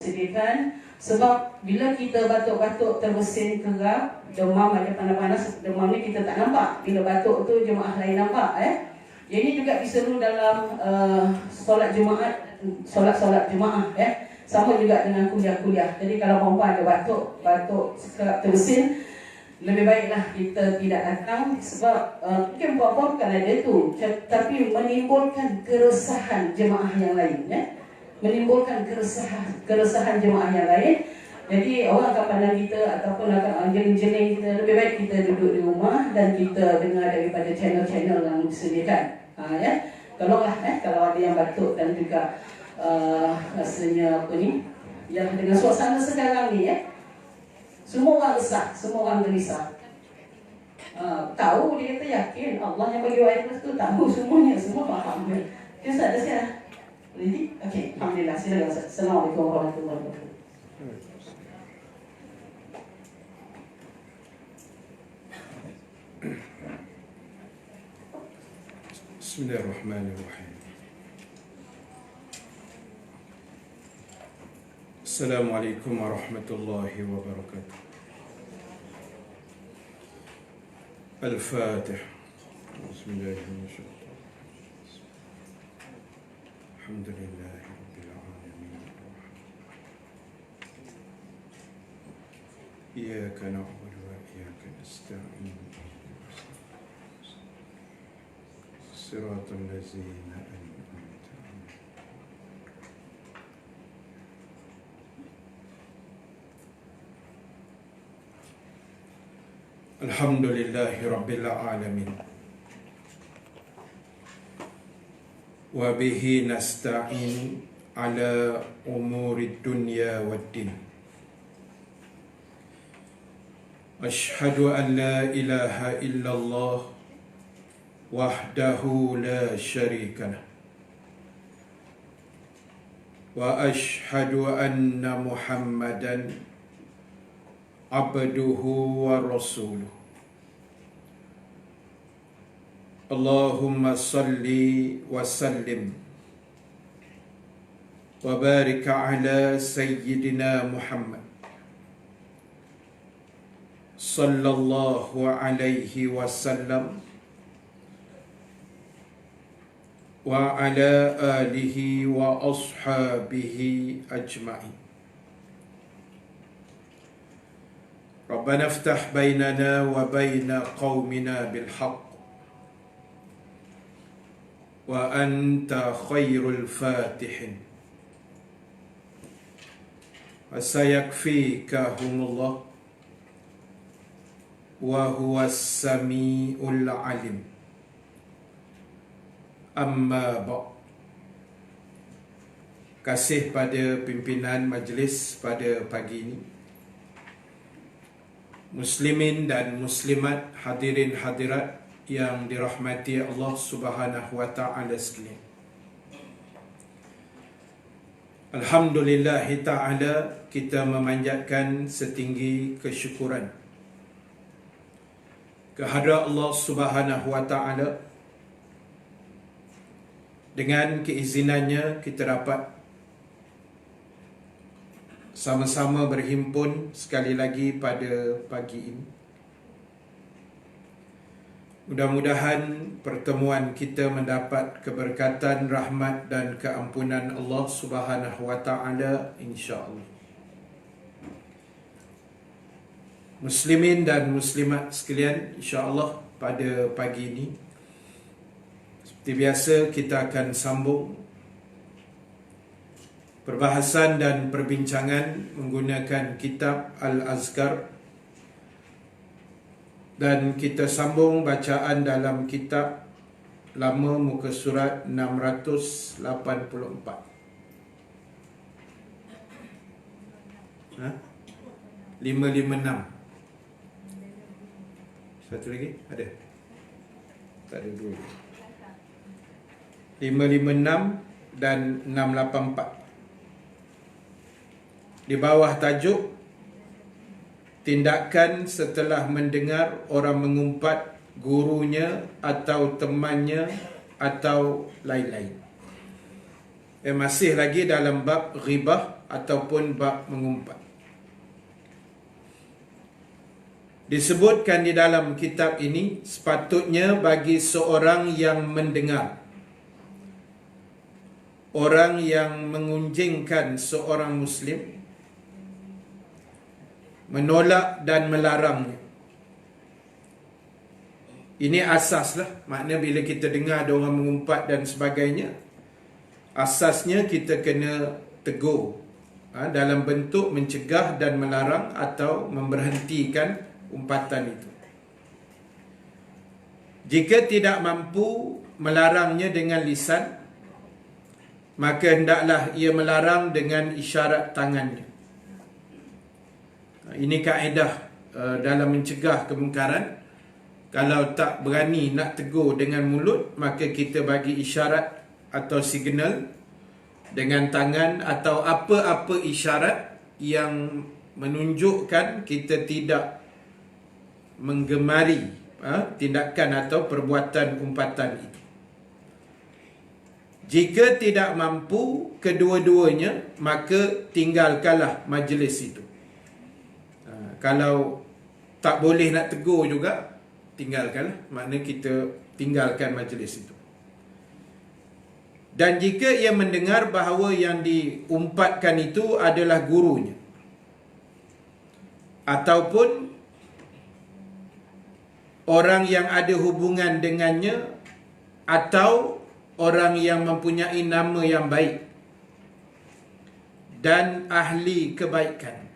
sediakan. Sebab bila kita batuk-batuk terbersin kerap, demam ada panas-panas, demam ni kita tak nampak. Bila batuk tu jemaah lain nampak. Ini juga diseru dalam solat Jumaat, solat-solat Jumaah. Sama juga dengan kuliah-kuliah. Jadi kalau perempuan ada batuk kerap terbersin, lebih baiklah kita tidak datang. Sebab mungkin perempuan bukan ada tu, tapi menimbulkan keresahan jemaah yang lain. Menimbulkan keresahan jemaah yang lain. Jadi orang akan pandang kita ataupun akan jeling-jeling kita. Lebih baik kita duduk di rumah dan kita dengar daripada channel-channel yang disediakan. Tolonglah kalau ada yang batuk dan juga rasanya apa ni, yang dengan suasana sekarang ni semua orang resah, semua orang gelisah. Tahu dia kata yakin Allah yang bagi virus tu, tahu semuanya, semua faham. Okay, Ustaz, dah siap? Ready? Okey, alhamdulillah. Silakan Ustaz. Assalamualaikum warahmatullahi wabarakatuh. Bismillahirrahmanirrahim. Assalamualaikum warahmatullahi wabarakatuh. Al-Fatih. Bismillahirrahmanirrahim. Alhamdulillahi rabbil alamin. Iyyaka na'budu wa iyyaka nasta'in. Siratal ladzina an'amta 'alaihim. Alhamdulillahi rabbil alamin. Wa bihi nasta'in ala umuri dunya waddin. Ashhadu an la ilaha illallah wahdahu la syarika lah. Wa ashhadu anna Muhammadan abduhu wa rasuluh. Allahumma salli wa sallim wa barik ala sayyidina Muhammad sallallahu alaihi wasallam wa ala alihi wa ashabihi ajma'in. Rabbana iftah bainana wa baina qaumina bil haqq wa anta khairul fatihin. Wa sayakfikahumullah wa huwas samiul alim. Amma ba'. Kasih pada pimpinan majlis pada pagi ini, muslimin dan muslimat, hadirin hadirat yang dirahmati Allah Subhanahu wa taala sekalian. Alhamdulillah taala, kita memanjatkan setinggi kesyukuran kehadrat Allah Subhanahu wa taala. Dengan keizinannya kita dapat sama-sama berhimpun sekali lagi pada pagi ini. Mudah-mudahan pertemuan kita mendapat keberkatan, rahmat dan keampunan Allah Subhanahu wa taala, insya-Allah. Muslimin dan muslimat sekalian, insya-Allah pada pagi ini seperti biasa kita akan sambung perbahasan dan perbincangan menggunakan kitab Al-Azkar, dan kita sambung bacaan dalam kitab lama muka surat 684. 556. Satu lagi ada? Tak ada dua. 556 dan 684. Di bawah tajuk tindakan setelah mendengar orang mengumpat gurunya atau temannya atau lain-lain. Masih lagi dalam bab ghibah ataupun bab mengumpat. Disebutkan di dalam kitab ini, sepatutnya bagi seorang yang mendengar, orang yang mengunjingkan seorang Muslim, menolak dan melarangnya. Ini asaslah. Maknanya bila kita dengar ada orang mengumpat dan sebagainya, asasnya kita kena tegur dalam bentuk mencegah dan melarang atau memberhentikan umpatan itu. Jika tidak mampu melarangnya dengan lisan, maka hendaklah ia melarang dengan isyarat tangannya. Ini kaedah dalam mencegah kemungkaran. Kalau tak berani nak tegur dengan mulut, maka kita bagi isyarat atau signal dengan tangan atau apa-apa isyarat yang menunjukkan kita tidak menggemari tindakan atau perbuatan umpatan itu. Jika tidak mampu kedua-duanya, maka tinggalkanlah majlis itu. Kalau tak boleh nak tegur juga, tinggalkanlah. Maknanya kita tinggalkan majlis itu. Dan jika ia mendengar bahawa yang diumpatkan itu adalah gurunya, ataupun orang yang ada hubungan dengannya, atau orang yang mempunyai nama yang baik dan ahli kebaikan,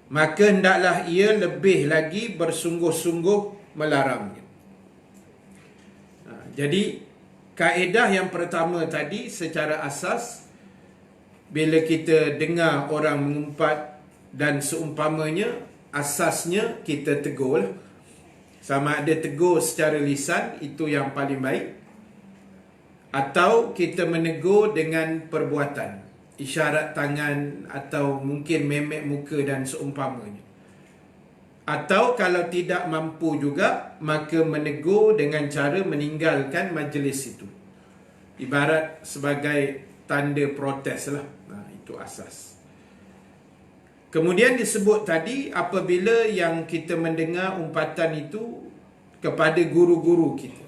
maka hendaklah ia lebih lagi bersungguh-sungguh melarangnya. Jadi kaedah yang pertama tadi secara asas, bila kita dengar orang mengumpat dan seumpamanya, asasnya kita tegur. Sama ada tegur secara lisan, itu yang paling baik, atau kita menegur dengan perbuatan, isyarat tangan atau mungkin memek muka dan seumpamanya. Atau kalau tidak mampu juga, maka menegur dengan cara meninggalkan majlis itu. Ibarat sebagai tanda protes lah. Itu asas. Kemudian disebut tadi, apabila yang kita mendengar umpatan itu kepada guru-guru kita,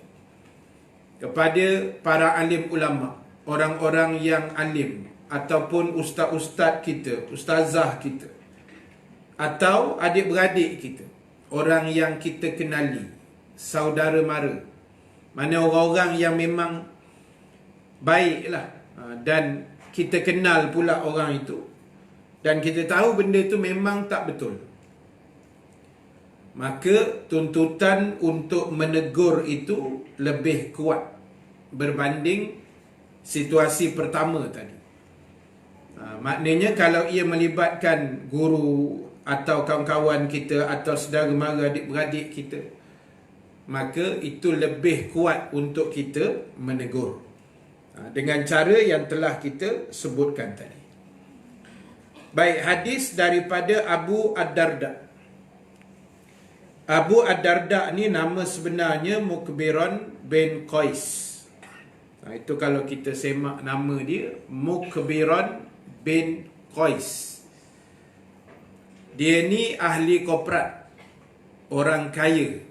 kepada para alim ulama, orang-orang yang alim, ataupun ustaz-ustaz kita, ustazah kita, atau adik-beradik kita, orang yang kita kenali, saudara mara, mana orang-orang yang memang baiklah, dan kita kenal pula orang itu, dan kita tahu benda itu memang tak betul, maka tuntutan untuk menegur itu lebih kuat berbanding situasi pertama tadi. Maknanya kalau ia melibatkan guru atau kawan-kawan kita atau saudara mara, adik-beradik kita, maka itu lebih kuat untuk kita menegur dengan cara yang telah kita sebutkan tadi. Baik, hadis daripada Abu Ad-Darda. Abu Ad-Darda ni nama sebenarnya Mukbiran bin Qais. Itu kalau kita semak nama dia, Mukbiran bin Qais. Dia ni ahli korporat, orang kaya,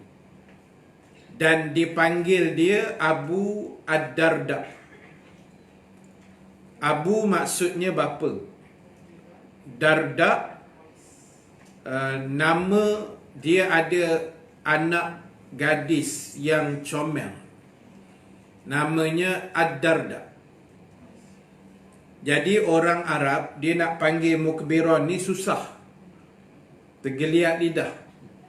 dan dipanggil dia Abu Ad-Darda. Abu maksudnya bapa, Darda nama dia ada anak gadis yang comel, namanya Ad-Darda. Jadi orang Arab dia nak panggil Mukbiran ni susah, tergeliat lidah.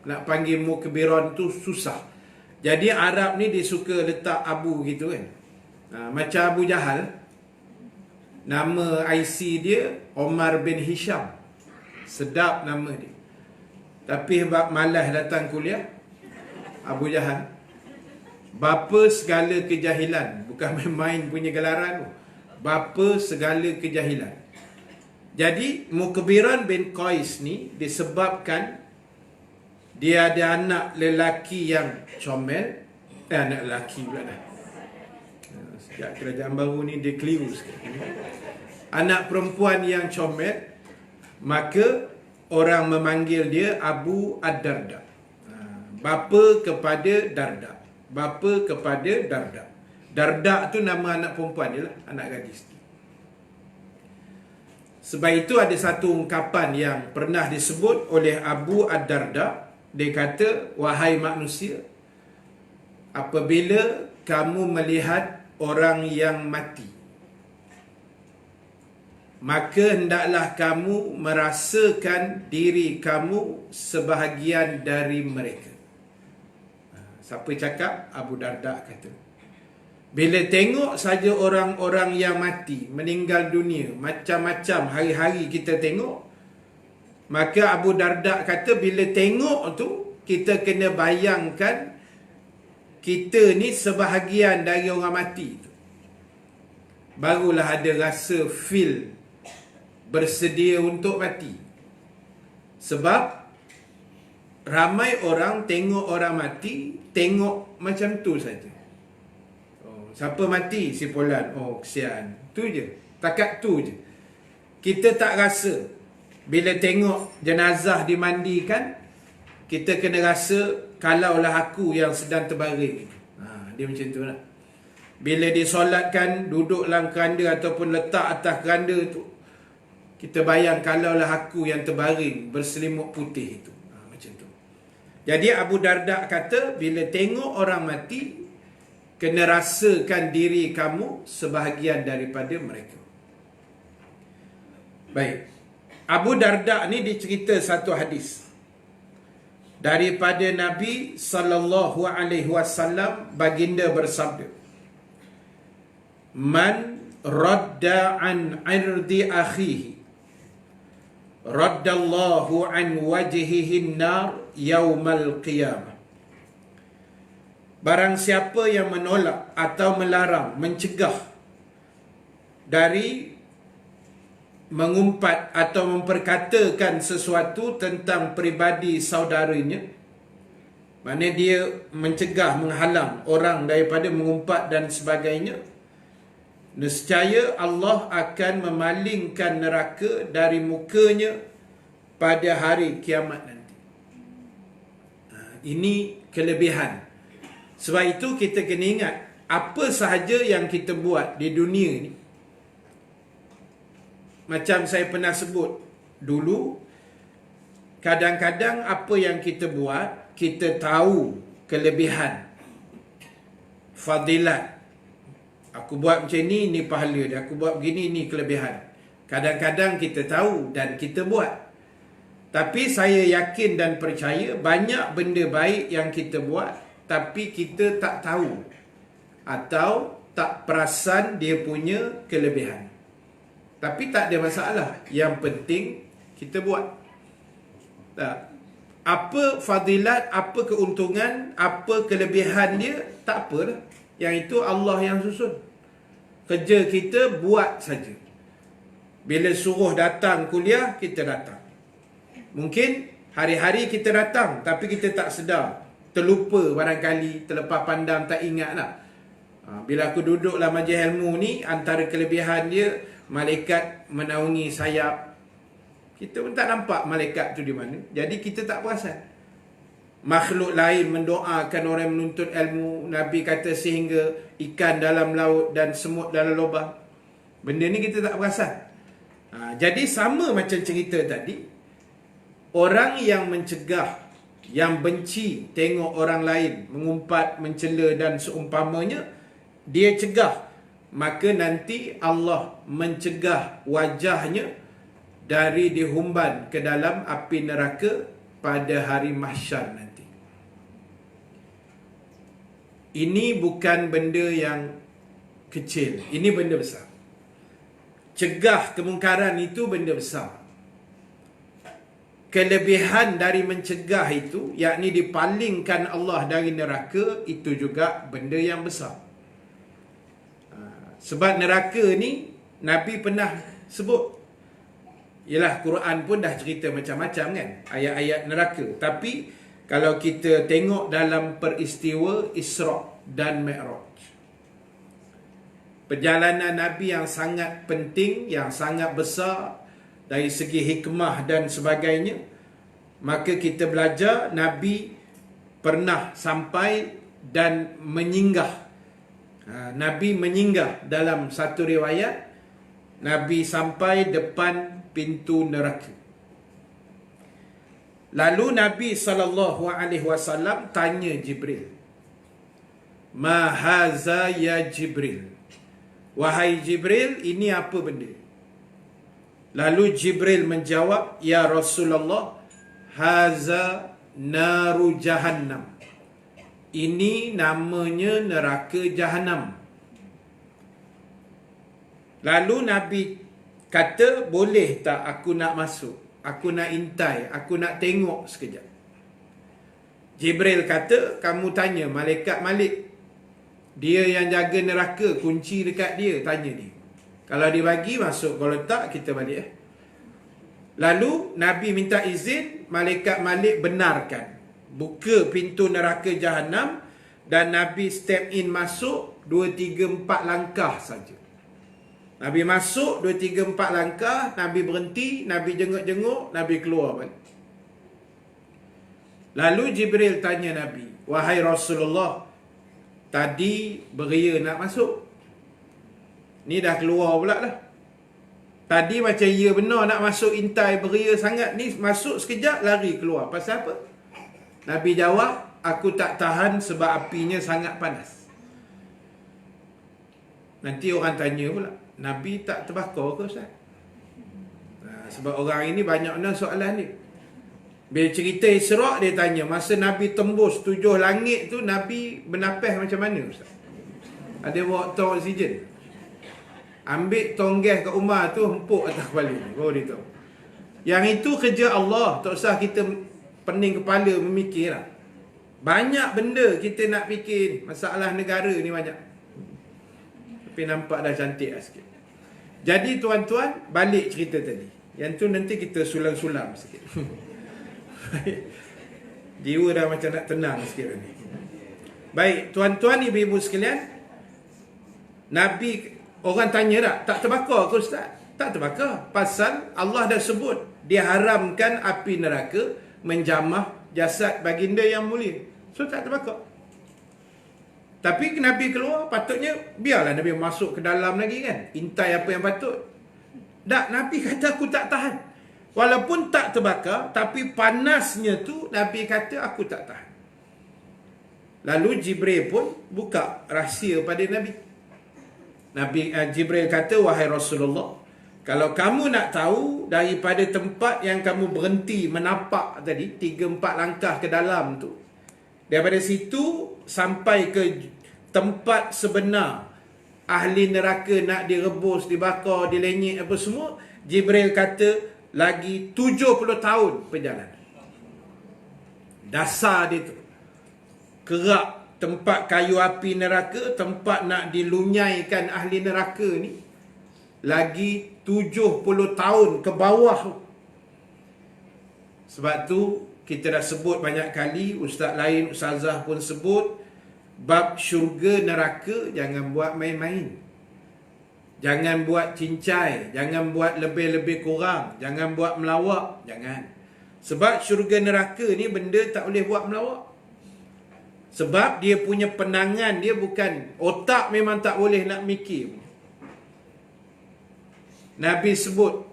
Nak panggil Mukbiran tu susah. Jadi Arab ni dia suka letak Abu gitu kan. Macam Abu Jahal, nama IC dia Omar bin Hisham. Sedap nama dia. Tapi sebab malas datang kuliah, Abu Jahal, bapa segala kejahilan. Bukan main-main punya gelaran tu. Bapa segala kejahilan. Jadi Mukbiran bin Qais ni disebabkan dia ada anak lelaki yang comel. Anak lelaki pula dah. Ya, kerajaan baru ni dia keliru sikit. Anak perempuan yang comel, maka orang memanggil dia Abu Ad-Darda. Bapa kepada Darda. Bapa kepada Darda. Darda tu nama anak perempuan dia lah, anak gadis. Sebab itu ada satu ungkapan yang pernah disebut oleh Abu Ad-Darda. Dia kata, wahai manusia, apabila kamu melihat orang yang mati, maka hendaklah kamu merasakan diri kamu sebahagian dari mereka. Siapa cakap? Abu Darda kata. Bila tengok saja orang-orang yang mati, meninggal dunia, macam-macam hari-hari kita tengok, maka Abu Darda kata bila tengok tu, kita kena bayangkan kita ni sebahagian dari orang mati tu. Barulah ada rasa feel bersedia untuk mati. Sebab ramai orang tengok orang mati, tengok macam tu saja. Oh, siapa mati? Si Polan. Oh, kesian. Tu je. Takat tu je. Kita tak rasa. Bila tengok jenazah dimandikan, kita kena rasa kalaulah aku yang sedang terbaring. Dia macam tu lah. Bila disolatkan, duduk dalam keranda ataupun letak atas keranda tu, kita bayang kalaulah aku yang terbaring berselimut putih itu. Macam tu. Jadi Abu Darda kata, bila tengok orang mati, kena rasakan diri kamu sebahagian daripada mereka. Baik. Abu Darda ni dicerita satu hadis daripada Nabi sallallahu alaihi wasallam. Baginda bersabda, man radda an irdi akhihi raddallahu an wajhihi nar yaumal qiyamah. Barang siapa yang menolak atau melarang, mencegah dari mengumpat atau memperkatakan sesuatu tentang peribadi saudaranya, maknanya dia mencegah, menghalang orang daripada mengumpat dan sebagainya, nescaya Allah akan memalingkan neraka dari mukanya pada hari kiamat nanti. Ini kelebihan. Sebab itu kita kena ingat, apa sahaja yang kita buat di dunia ni, macam saya pernah sebut dulu, kadang-kadang apa yang kita buat, kita tahu kelebihan, fadilat. Aku buat macam ni pahala dia. Aku buat begini, ni kelebihan. Kadang-kadang kita tahu dan kita buat. Tapi saya yakin dan percaya banyak benda baik yang kita buat, tapi kita tak tahu atau tak perasan dia punya kelebihan. Tapi tak ada masalah. Yang penting kita buat. Tak. Apa fadilat, apa keuntungan, apa kelebihan dia, tak apalah. Yang itu Allah yang susun. Kerja kita buat saja. Bila suruh datang kuliah, kita datang. Mungkin hari-hari kita datang, tapi kita tak sedar. Terlupa barangkali, terlepas pandang, tak ingat lah. Bila aku duduk dalam majlis ilmu ni, antara kelebihan dia, malaikat menaungi sayap. Kita pun tak nampak malaikat tu di mana. Jadi kita tak perasan. Makhluk lain mendoakan orang yang menuntut ilmu. Nabi kata sehingga ikan dalam laut dan semut dalam lubang. Benda ni kita tak perasan. Jadi sama macam cerita tadi. Orang yang mencegah, yang benci tengok orang lain mengumpat, mencela dan seumpamanya, dia cegah, maka nanti Allah mencegah wajahnya dari dihumban ke dalam api neraka pada hari mahsyar nanti. Ini bukan benda yang kecil, ini benda besar. Cegah kemungkaran itu benda besar. Kelebihan dari mencegah itu, yakni dipalingkan Allah dari neraka, itu juga benda yang besar. Sebab neraka ni Nabi pernah sebut. Yalah, Quran pun dah cerita macam-macam kan, ayat-ayat neraka. Tapi kalau kita tengok dalam peristiwa Isra' dan Mi'raj, perjalanan Nabi yang sangat penting, yang sangat besar dari segi hikmah dan sebagainya, maka kita belajar Nabi pernah sampai dan menyinggah. Nabi menyinggah dalam satu riwayat, Nabi sampai depan pintu neraka. Lalu Nabi SAW tanya Jibril, "Ma haza ya Jibril?" Wahai Jibril, ini apa benda? Lalu Jibril menjawab, "Ya Rasulullah, haza naru jahannam." Ini namanya neraka Jahannam. Lalu Nabi kata, "Boleh tak aku nak masuk? Aku nak intai, aku nak tengok sekejap." Jibril kata, "Kamu tanya malaikat Malik. Dia yang jaga neraka, kunci dekat dia, tanya dia. Kalau dia bagi, masuk. Kalau tak, kita balik." Lalu Nabi minta izin, malaikat Malik benarkan. Buka pintu neraka Jahannam dan Nabi step in masuk 2, 3, 4 langkah saja. Nabi masuk 2, 3, 4 langkah, Nabi berhenti, Nabi jenguk-jenguk, Nabi keluar balik. Lalu Jibril tanya Nabi, "Wahai Rasulullah, tadi beria nak masuk. Ni dah keluar pula dah. Tadi macam ya benar nak masuk intai beria sangat, ni masuk sekejap lari keluar. Pasal apa?" Nabi jawab, "Aku tak tahan sebab apinya sangat panas." Nanti orang tanya pula, Nabi tak terbakar ke Ustaz? Sebab orang ini banyak soalan ni. Bila cerita Isra', dia tanya, masa Nabi tembus 7 langit tu, Nabi bernafas macam mana Ustaz? Ada bawa tong oksigen? Ambil tong gas kat rumah tu, hempuk atas kepala ni, baru dia tahu. Yang itu kerja Allah, tak usah kita pening kepala memikir lah. Banyak benda kita nak fikir. Masalah negara ni banyak. Tapi nampak dah cantik lah sikit. Jadi tuan-tuan, balik cerita tadi. Yang tu nanti kita sulam-sulam sikit. Jiwa dah macam nak tenang sikit ni. Baik, tuan-tuan, ibu-ibu sekalian, Nabi, orang tanya tak terbakar ke Ustaz? Tak terbakar. Pasal Allah dah sebut, dia haramkan api neraka menjamah jasad baginda yang mulia. So tak terbakar. Tapi Nabi keluar, patutnya biarlah Nabi masuk ke dalam lagi kan, intai apa yang patut. Tak, Nabi kata aku tak tahan. Walaupun tak terbakar, tapi panasnya tu Nabi kata aku tak tahan. Lalu Jibril pun buka rahsia pada Nabi. Jibril kata, "Wahai Rasulullah, kalau kamu nak tahu daripada tempat yang kamu berhenti menapak tadi, 3-4 langkah ke dalam tu, daripada situ sampai ke tempat sebenar ahli neraka nak direbus, dibakar, dilenyek apa semua, Jibril kata lagi 70 tahun perjalanan. Dasar dia tu, kerak tempat kayu api neraka, tempat nak dilunyaikan ahli neraka ni, lagi 70 tahun ke bawah. Sebab tu kita dah sebut banyak kali, ustaz lain, ustazah pun sebut, bab syurga neraka jangan buat main-main. Jangan buat cincai, jangan buat lebih-lebih kurang, jangan buat melawak, jangan. Sebab syurga neraka ni benda tak boleh buat melawak. Sebab dia punya penangan dia bukan, otak memang tak boleh nak mikir. Nabi sebut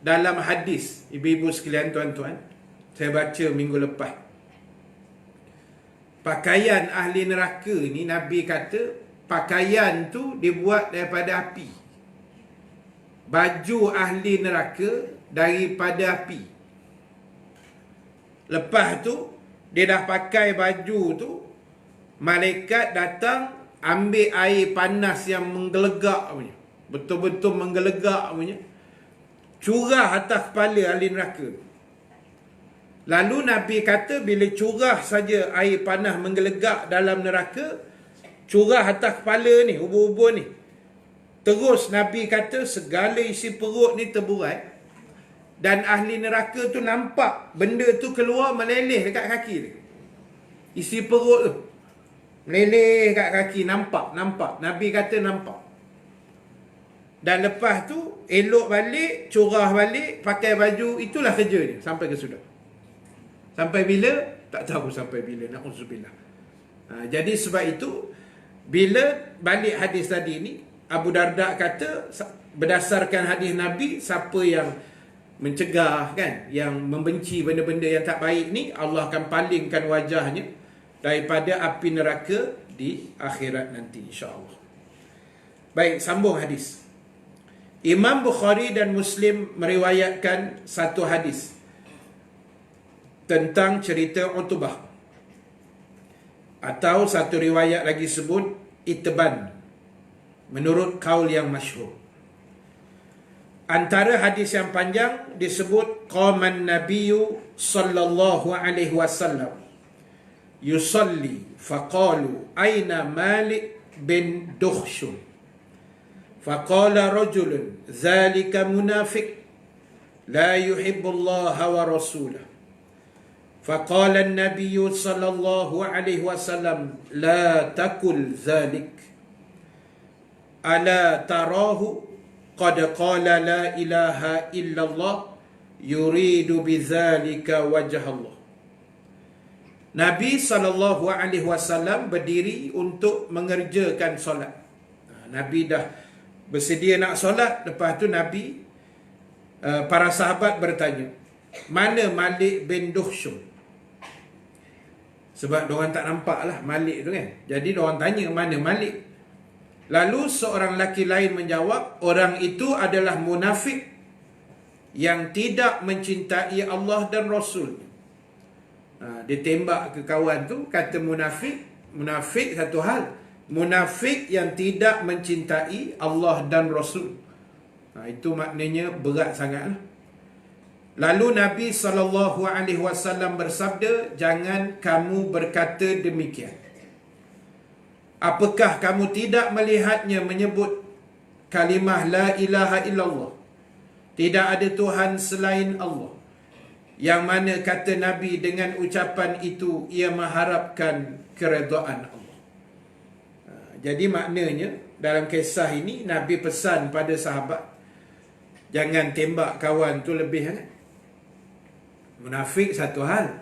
dalam hadis, ibu-ibu sekalian, tuan-tuan, saya baca minggu lepas, pakaian ahli neraka ni, Nabi kata pakaian tu dibuat daripada api. Baju ahli neraka daripada api. Lepas tu dia dah pakai baju tu, malaikat datang ambil air panas yang menggelegak punya, betul-betul menggelegak punya, curah atas kepala ahli neraka. Lalu Nabi kata bila curah saja air panas menggelegak dalam neraka, curah atas kepala ni, ubur-ubur ni, terus Nabi kata segala isi perut ni terburai, dan ahli neraka tu nampak benda tu keluar meleleh dekat kaki dia. Isi perut tu meleleh kat kaki, nampak. Nabi kata nampak. Dan lepas tu elok balik, curah balik, pakai baju, itulah kerja dia sampai ke sudah. Sampai bila? Tak tahu sampai bila. Na'udzubillah. Jadi sebab itu bila balik hadis tadi ni, Abu Darda kata berdasarkan hadis Nabi, siapa yang mencegah kan, yang membenci benda-benda yang tak baik ni, Allah akan palingkan wajahnya daripada api neraka di akhirat nanti, insya-Allah. Baik, sambung hadis. Imam Bukhari dan Muslim meriwayatkan satu hadis tentang cerita Utbah, atau satu riwayat lagi sebut Itban, menurut kaul yang masyhur. Antara hadis yang panjang disebut qaman nabiyyu sallallahu alaihi wasallam yusalli faqalu aina Malik bin Dukhshum faqala rajulun dhalika munafiq la yuhibbu Allah wa rasulahu faqala an-nabiy sallallahu alaihi wasallam la taqul dhalik ala tarahu qad qala la ilaha illallah yuridu bidzalika wajh Allah. Nabi sallallahu alaihi wasallam berdiri untuk mengerjakan solat. Nabi dah bersedia nak solat, lepas tu Nabi, para sahabat bertanya, mana Malik bin Dukhshum? Sebab diorang tak nampak lah Malik tu kan. Jadi diorang tanya, mana Malik? Lalu seorang lelaki lain menjawab, orang itu adalah munafik yang tidak mencintai Allah dan Rasul. Dia tembak ke kawan tu, kata munafik. Munafik satu hal, munafik yang tidak mencintai Allah dan Rasul. Itu maknanya berat sangat. Lalu Nabi SAW bersabda, jangan kamu berkata demikian. Apakah kamu tidak melihatnya menyebut kalimah la ilaha illallah, tidak ada Tuhan selain Allah, yang mana kata Nabi dengan ucapan itu ia mengharapkan keredaan Allah. Jadi maknanya dalam kisah ini Nabi pesan pada sahabat, jangan tembak kawan tu lebih kan. Munafik satu hal.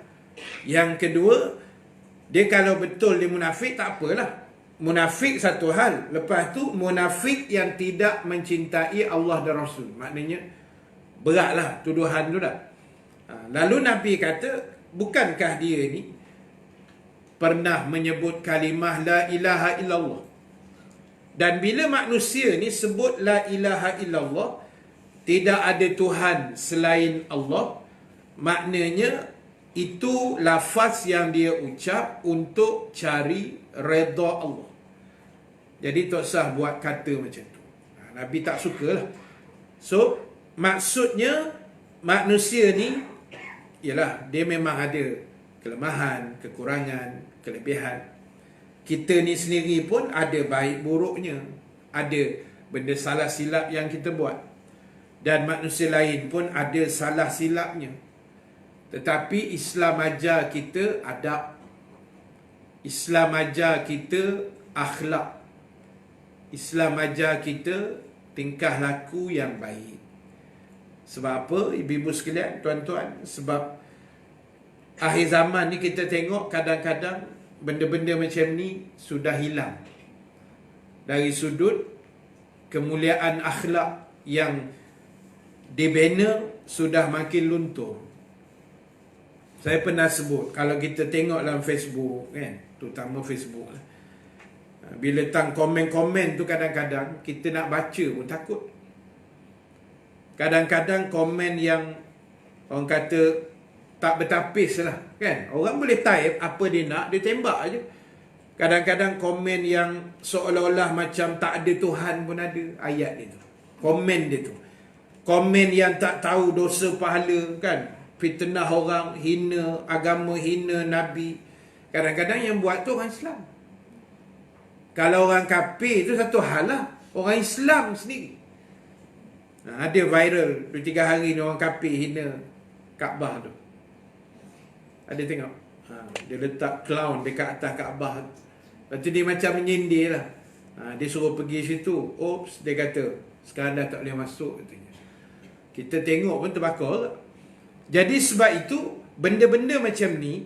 Yang kedua, dia kalau betul dia munafik tak apalah. Munafik satu hal. Lepas tu munafik yang tidak mencintai Allah dan Rasul. Maknanya beratlah tuduhan tu dah. Lalu Nabi kata, bukankah dia ni pernah menyebut kalimah la ilaha illallah? Dan bila manusia ni sebut la ilaha illallah, tidak ada Tuhan selain Allah, maknanya itu lafaz yang dia ucap untuk cari redha Allah. Jadi tak sah buat kata macam tu. Nabi tak sukalah. So maksudnya manusia ni ialah dia memang ada kelemahan, kekurangan, kelebihan. Kita ni sendiri pun ada baik buruknya. Ada benda salah silap yang kita buat. Dan manusia lain pun ada salah silapnya. Tetapi Islam ajar kita adab. Islam ajar kita akhlak. Islam ajar kita tingkah laku yang baik. Sebab apa, ibu-ibu sekalian, tuan-tuan? Sebab akhir zaman ni kita tengok kadang-kadang benda-benda macam ni sudah hilang. Dari sudut kemuliaan akhlak yang dibina sudah makin luntur. Saya pernah sebut, kalau kita tengok dalam Facebook kan, terutama Facebook lah, bila tang komen-komen tu kadang-kadang kita nak baca pun takut. Kadang-kadang komen yang orang kata tak bertapis lah kan. Orang boleh type apa dia nak, dia tembak aje. Kadang-kadang komen yang seolah-olah macam tak ada Tuhan pun ada ayat dia tu. Komen dia tu. Komen yang tak tahu dosa pahala kan. Fitnah orang, hina agama, hina Nabi. Kadang-kadang yang buat tu orang Islam. Kalau orang kafir tu satu hal lah. Orang Islam sendiri. Ada viral 2-3 hari ni orang kafir hina Kaabah tu. Ada tengok? Dia letak clown dekat atas Kaabah. Lepas tu dia macam menyindir lah. Dia suruh pergi situ. Oops, dia kata, Sekarang dah tak boleh masuk katanya. Kita tengok pun terbakar. Jadi sebab itu benda-benda macam ni,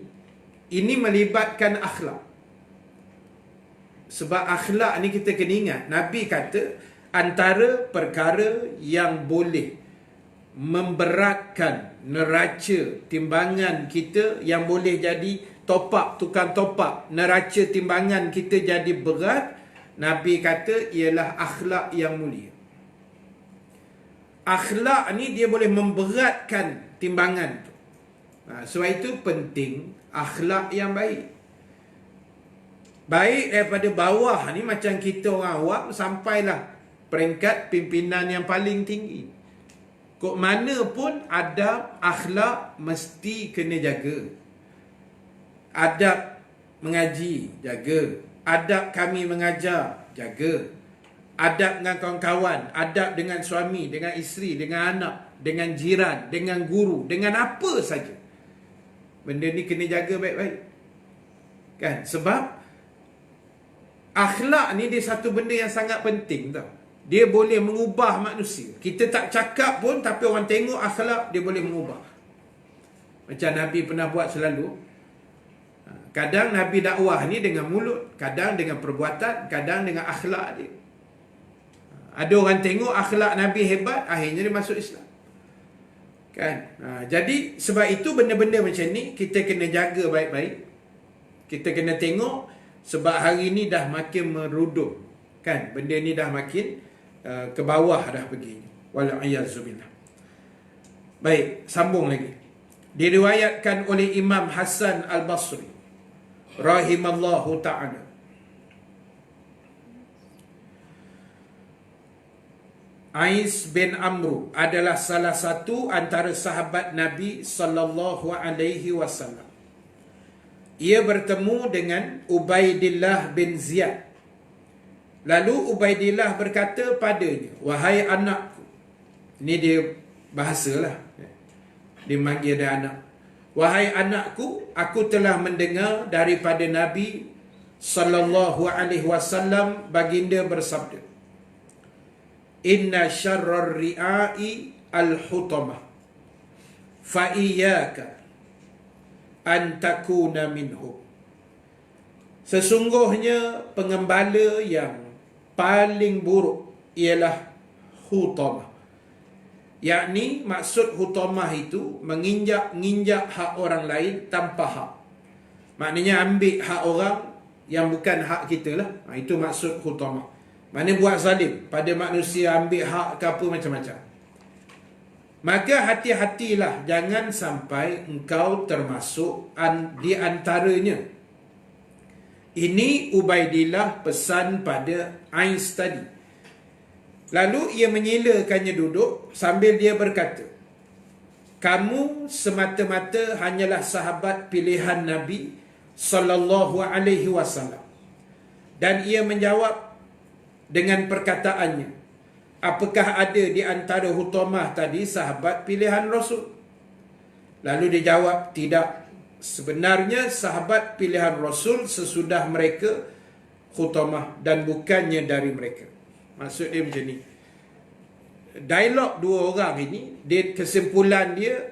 ini melibatkan akhlak. Sebab akhlak ni kita kena ingat, Nabi kata antara perkara yang boleh memberatkan neraca timbangan kita, yang boleh jadi tukang top up neraca timbangan kita jadi berat, Nabi kata ialah akhlak yang mulia. Akhlak ni dia boleh memberatkan timbangan tu. Sebab itu penting akhlak yang baik. Baik daripada bawah ni, macam kita orang awam, sampailah peringkat pimpinan yang paling tinggi. Kok mana pun adab, akhlak mesti kena jaga. Adab mengaji, jaga. Adab kami mengajar, jaga. Adab dengan kawan-kawan, adab dengan suami, dengan isteri, dengan anak, dengan jiran, dengan guru, dengan apa saja. Benda ni kena jaga baik-baik. Kan? Sebab akhlak ni dia satu benda yang sangat penting tau. Dia boleh mengubah manusia. Kita tak cakap pun, tapi orang tengok akhlak, dia boleh mengubah. Macam Nabi pernah buat selalu. Kadang Nabi dakwah ni dengan mulut, kadang dengan perbuatan, kadang dengan akhlak dia. Ada orang tengok akhlak Nabi hebat, akhirnya dia masuk Islam. Kan? Jadi sebab itu benda-benda macam ni kita kena jaga baik-baik. Kita kena tengok, sebab hari ni dah makin merudum. Kan? Benda ni dah makin ke bawah dah pergi. Wal'iyazzubillah. Baik, sambung lagi. Diriwayatkan oleh Imam Hasan Al-Basri rahimallahu ta'ala, Ais bin Amru adalah salah satu antara sahabat Nabi sallallahu alaihi wasallam. Ia bertemu dengan Ubaidillah bin Ziyad. Lalu Ubaidillah berkata padanya, "Wahai anakku." Ini dia bahasalah. Dia manggil dia anak. "Wahai anakku, aku telah mendengar daripada Nabi sallallahu alaihi wasallam baginda bersabda, Inna syarrar ri'ai al-hutamah, fa iyyaka an takuna minhum." Sesungguhnya pengembala yang paling buruk ialah hutamah. Yakni maksud hutamah itu menginjak-nginjak hak orang lain tanpa hak. Maknanya ambil hak orang yang bukan hak kita lah. Itu maksud hutamah. Mana buat zalim pada manusia, ambil hak ke apa macam-macam. Maka hati-hatilah, jangan sampai engkau termasuk di antaranya. Ini Ubaidillah pesan pada Ais tadi. Lalu ia menyilakannya duduk sambil dia berkata, "Kamu semata-mata hanyalah sahabat pilihan Nabi sallallahu alaihi wasallam." Dan ia menjawab dengan perkataannya, "Apakah ada di antara hutamah tadi sahabat pilihan Rasul?" Lalu dia jawab, "Tidak. Sebenarnya sahabat pilihan Rasul sesudah mereka hutamah dan bukannya dari mereka." Maksud dia macam ni. Dialog dua orang ini, kesimpulan dia,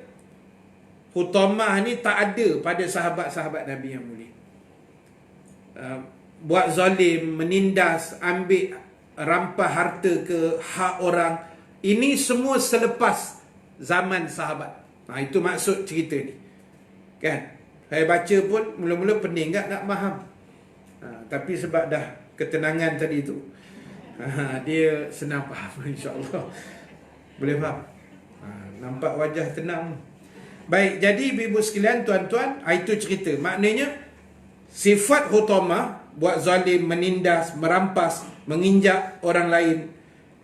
hutamah ni tak ada pada sahabat-sahabat Nabi yang mulia. Buat zalim, menindas, ambil rampas harta ke hak orang, ini semua selepas zaman sahabat. Itu maksud cerita ni. Kan? Saya baca pun mula-mula pening tak nak faham. Tapi sebab dah ketenangan tadi tu, dia senang faham, insya-Allah. Boleh faham? Nampak wajah tenang. Baik, jadi ibu sekalian, tuan-tuan, itu cerita. Maknanya sifat hutamah, buat zalim, menindas, merampas, menginjak orang lain,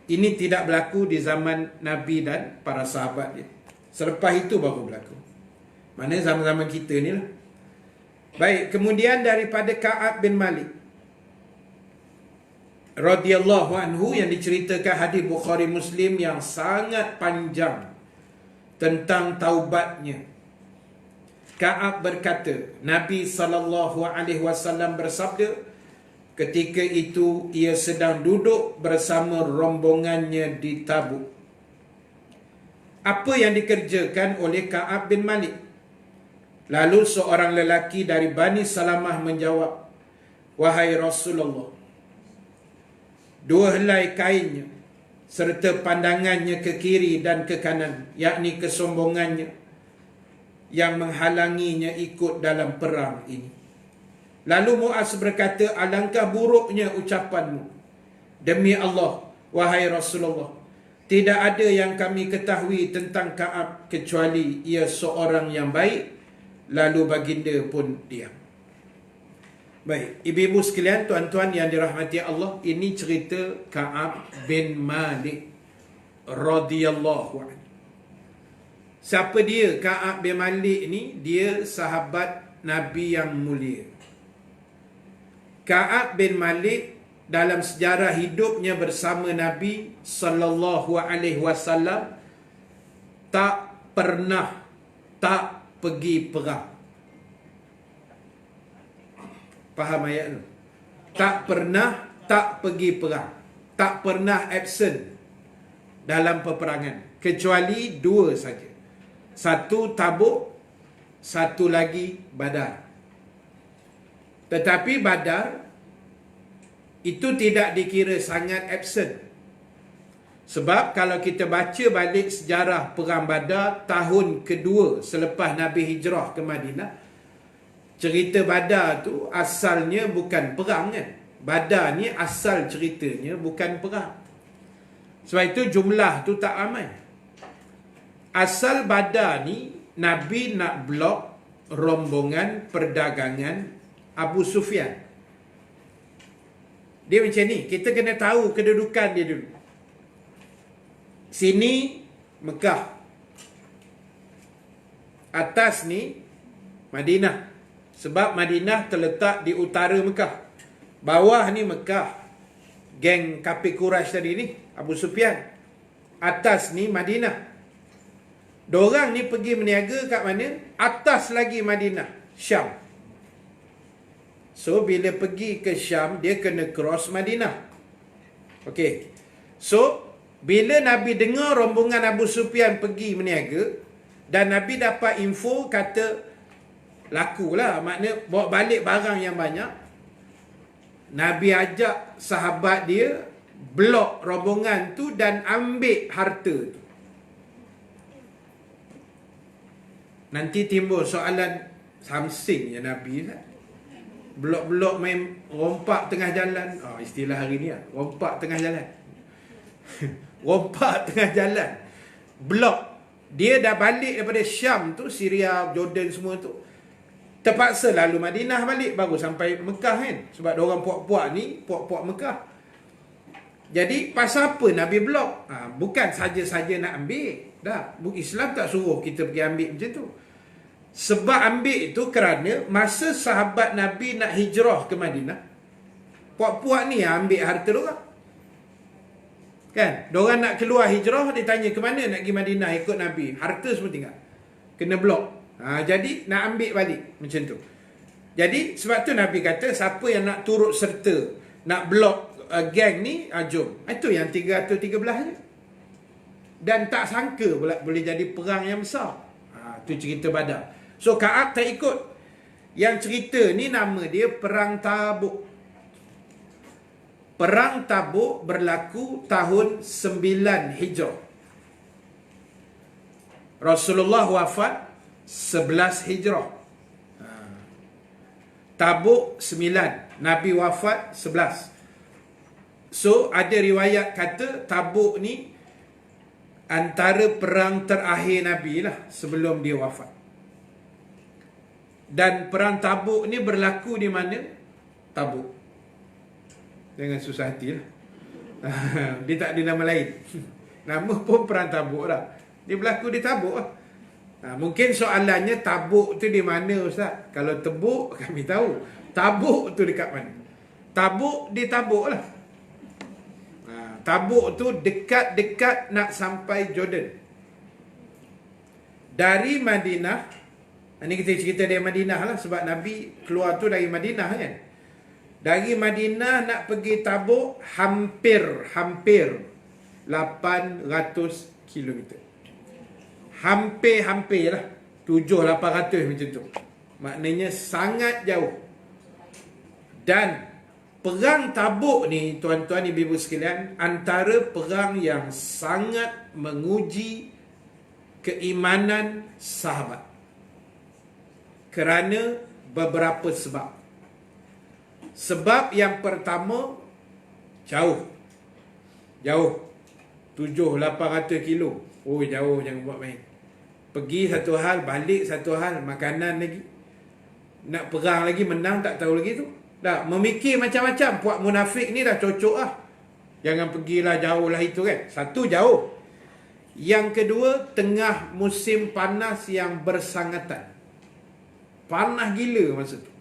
ini tidak berlaku di zaman Nabi dan para sahabat dia. Selepas itu baru berlaku. Mana zaman-zaman kita ni lah. Baik, kemudian daripada Ka'ab bin Malik radhiyallahu anhu, yang diceritakan hadis Bukhari Muslim yang sangat panjang tentang taubatnya. Ka'ab berkata, Nabi sallallahu alaihi wasallam bersabda, Ketika itu ia sedang duduk bersama rombongannya di Tabuk. Apa yang dikerjakan oleh Ka'ab bin Malik? Lalu seorang lelaki dari Bani Salamah menjawab, "Wahai Rasulullah, dua helai kainnya serta pandangannya ke kiri dan ke kanan, yakni kesombongannya yang menghalanginya ikut dalam perang ini." Lalu Muaz berkata, "Alangkah buruknya ucapanmu. Demi Allah, wahai Rasulullah, tidak ada yang kami ketahui tentang Ka'ab kecuali ia seorang yang baik." Lalu baginda pun diam. Baik, ibu-ibu sekalian, tuan-tuan yang dirahmati Allah, ini cerita Ka'ab bin Malik radhiyallahu anhu. Siapa dia Ka'ab bin Malik ni? Dia sahabat Nabi yang mulia. Ka'ab bin Malik dalam sejarah hidupnya bersama Nabi sallallahu alaihi wasallam tak pernah tak pergi perang. Faham ayat tu? Tak pernah tak pergi perang. Tak pernah absent dalam peperangan. Kecuali dua saja. Satu Tabuk, satu lagi Badar. Tetapi Badar itu tidak dikira sangat absent. Sebab kalau kita baca balik sejarah Perang Badar tahun kedua selepas Nabi hijrah ke Madinah, cerita Badar tu asalnya bukan perang kan. Badar ni asal ceritanya bukan perang. Sebab itu jumlah tu tak ramai. Asal Badar ni Nabi nak blok rombongan perdagangan Abu Sufyan. Dia macam ni, kita kena tahu kedudukan dia dulu. Sini Mekah, atas ni Madinah. Sebab Madinah terletak di utara Mekah. Bawah ni Mekah, geng kafir Quraisy tadi ni, Abu Sufyan. Atas ni Madinah. Dorang ni pergi meniaga kat mana? Atas lagi Madinah, Syam. So, bila pergi ke Syam, dia kena cross Madinah. Okey. So, bila Nabi dengar rombongan Abu Sufyan pergi meniaga, dan Nabi dapat info kata, lakulah, maknanya bawa balik barang yang banyak, Nabi ajak sahabat dia, blok rombongan tu dan ambil harta tu. Nanti timbul soalan, samsing ya Nabi kan? Blok-blok main rompak tengah jalan. Istilah hari ni lah. Rompak tengah jalan. Rompak tengah jalan. Blok. Dia dah balik daripada Syam tu, Syria, Jordan semua tu. Terpaksa lalu Madinah balik, baru sampai Mekah kan. Sebab diorang puak-puak ni, puak-puak Mekah. Jadi pasal apa Nabi blok? Bukan saja-saja nak ambil. Dah, Islam tak suruh kita pergi ambil macam tu. Sebab ambil itu kerana masa sahabat Nabi nak hijrah ke Madinah, puak-puak ni ambil harta diorang. Kan? Diorang nak keluar hijrah, dia tanya ke mana nak pergi Madinah ikut Nabi. Harta semua tinggal. Kena blok. Jadi nak ambil balik. Macam tu. Jadi sebab tu Nabi kata, siapa yang nak turut serta, nak blok geng ni, jom. Itu yang 313 je. Dan tak sangka pula boleh jadi perang yang besar. Tu cerita Badar. So Ka'ab tak ikut. Yang cerita ni nama dia Perang Tabuk. Perang Tabuk berlaku tahun 9 Hijrah. Rasulullah wafat 11 Hijrah. Tabuk 9, Nabi wafat 11. So ada riwayat kata Tabuk ni antara perang terakhir Nabi lah sebelum dia wafat. Dan perang Tabuk ni berlaku di mana? Tabuk. Jangan susah hati lah. Dia tak ada nama lain. Nama pun perang Tabuk lah. Dia berlaku di Tabuk lah. Mungkin soalannya Tabuk tu di mana Ustaz? Kalau Tebuk kami tahu. Tabuk tu dekat mana? Tabuk di Tabuk lah. Tabuk tu dekat-dekat nak sampai Jordan. Dari Madinah, ini kita cerita dari Madinah lah, sebab Nabi keluar tu dari Madinah kan. Dari Madinah nak pergi Tabuk hampir 800 kilometer. Hampir lah 700-800 macam tu. Maknanya sangat jauh. Dan perang Tabuk ni, tuan-tuan ibu-ibu sekalian, antara perang yang sangat menguji keimanan sahabat. Kerana beberapa sebab. Sebab yang pertama, jauh. 700-800 kilo. Oh, jauh, jangan buat main. Pergi satu hal, balik satu hal, makanan lagi. Nak perang lagi, menang tak tahu lagi tu. Dah memikir macam-macam. Puak munafik ni dah cocok lah. Jangan pergilah jauh lah itu kan. Satu, jauh. Yang kedua, tengah musim panas yang bersangatan. Panas gila masa tu.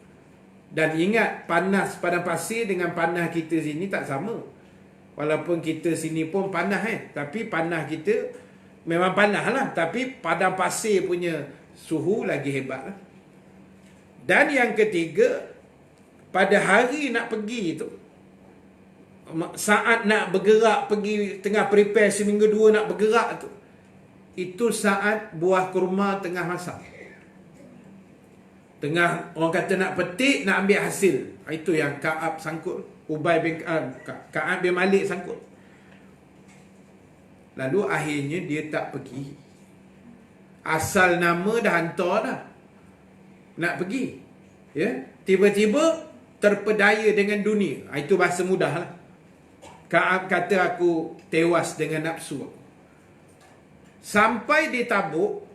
Dan ingat, panas padang pasir dengan panas kita sini tak sama. Walaupun kita sini pun panas tapi panas kita memang panas lah. Tapi padang pasir punya suhu lagi hebat lah. Dan yang ketiga, pada hari nak pergi tu, saat nak bergerak pergi, tengah prepare seminggu dua nak bergerak tu, itu saat buah kurma tengah masak. Tengah orang kata nak petik, nak ambil hasil. Itu yang Ka'ab sangkut. Ka'ab bin Malik sangkut. Lalu akhirnya dia tak pergi. Asal nama dah hantar dah. Nak pergi. Ya, tiba-tiba terpedaya dengan dunia. Itu bahasa mudah lah. Ka'ab kata aku tewas dengan nafsu. Sampai di Tabuk,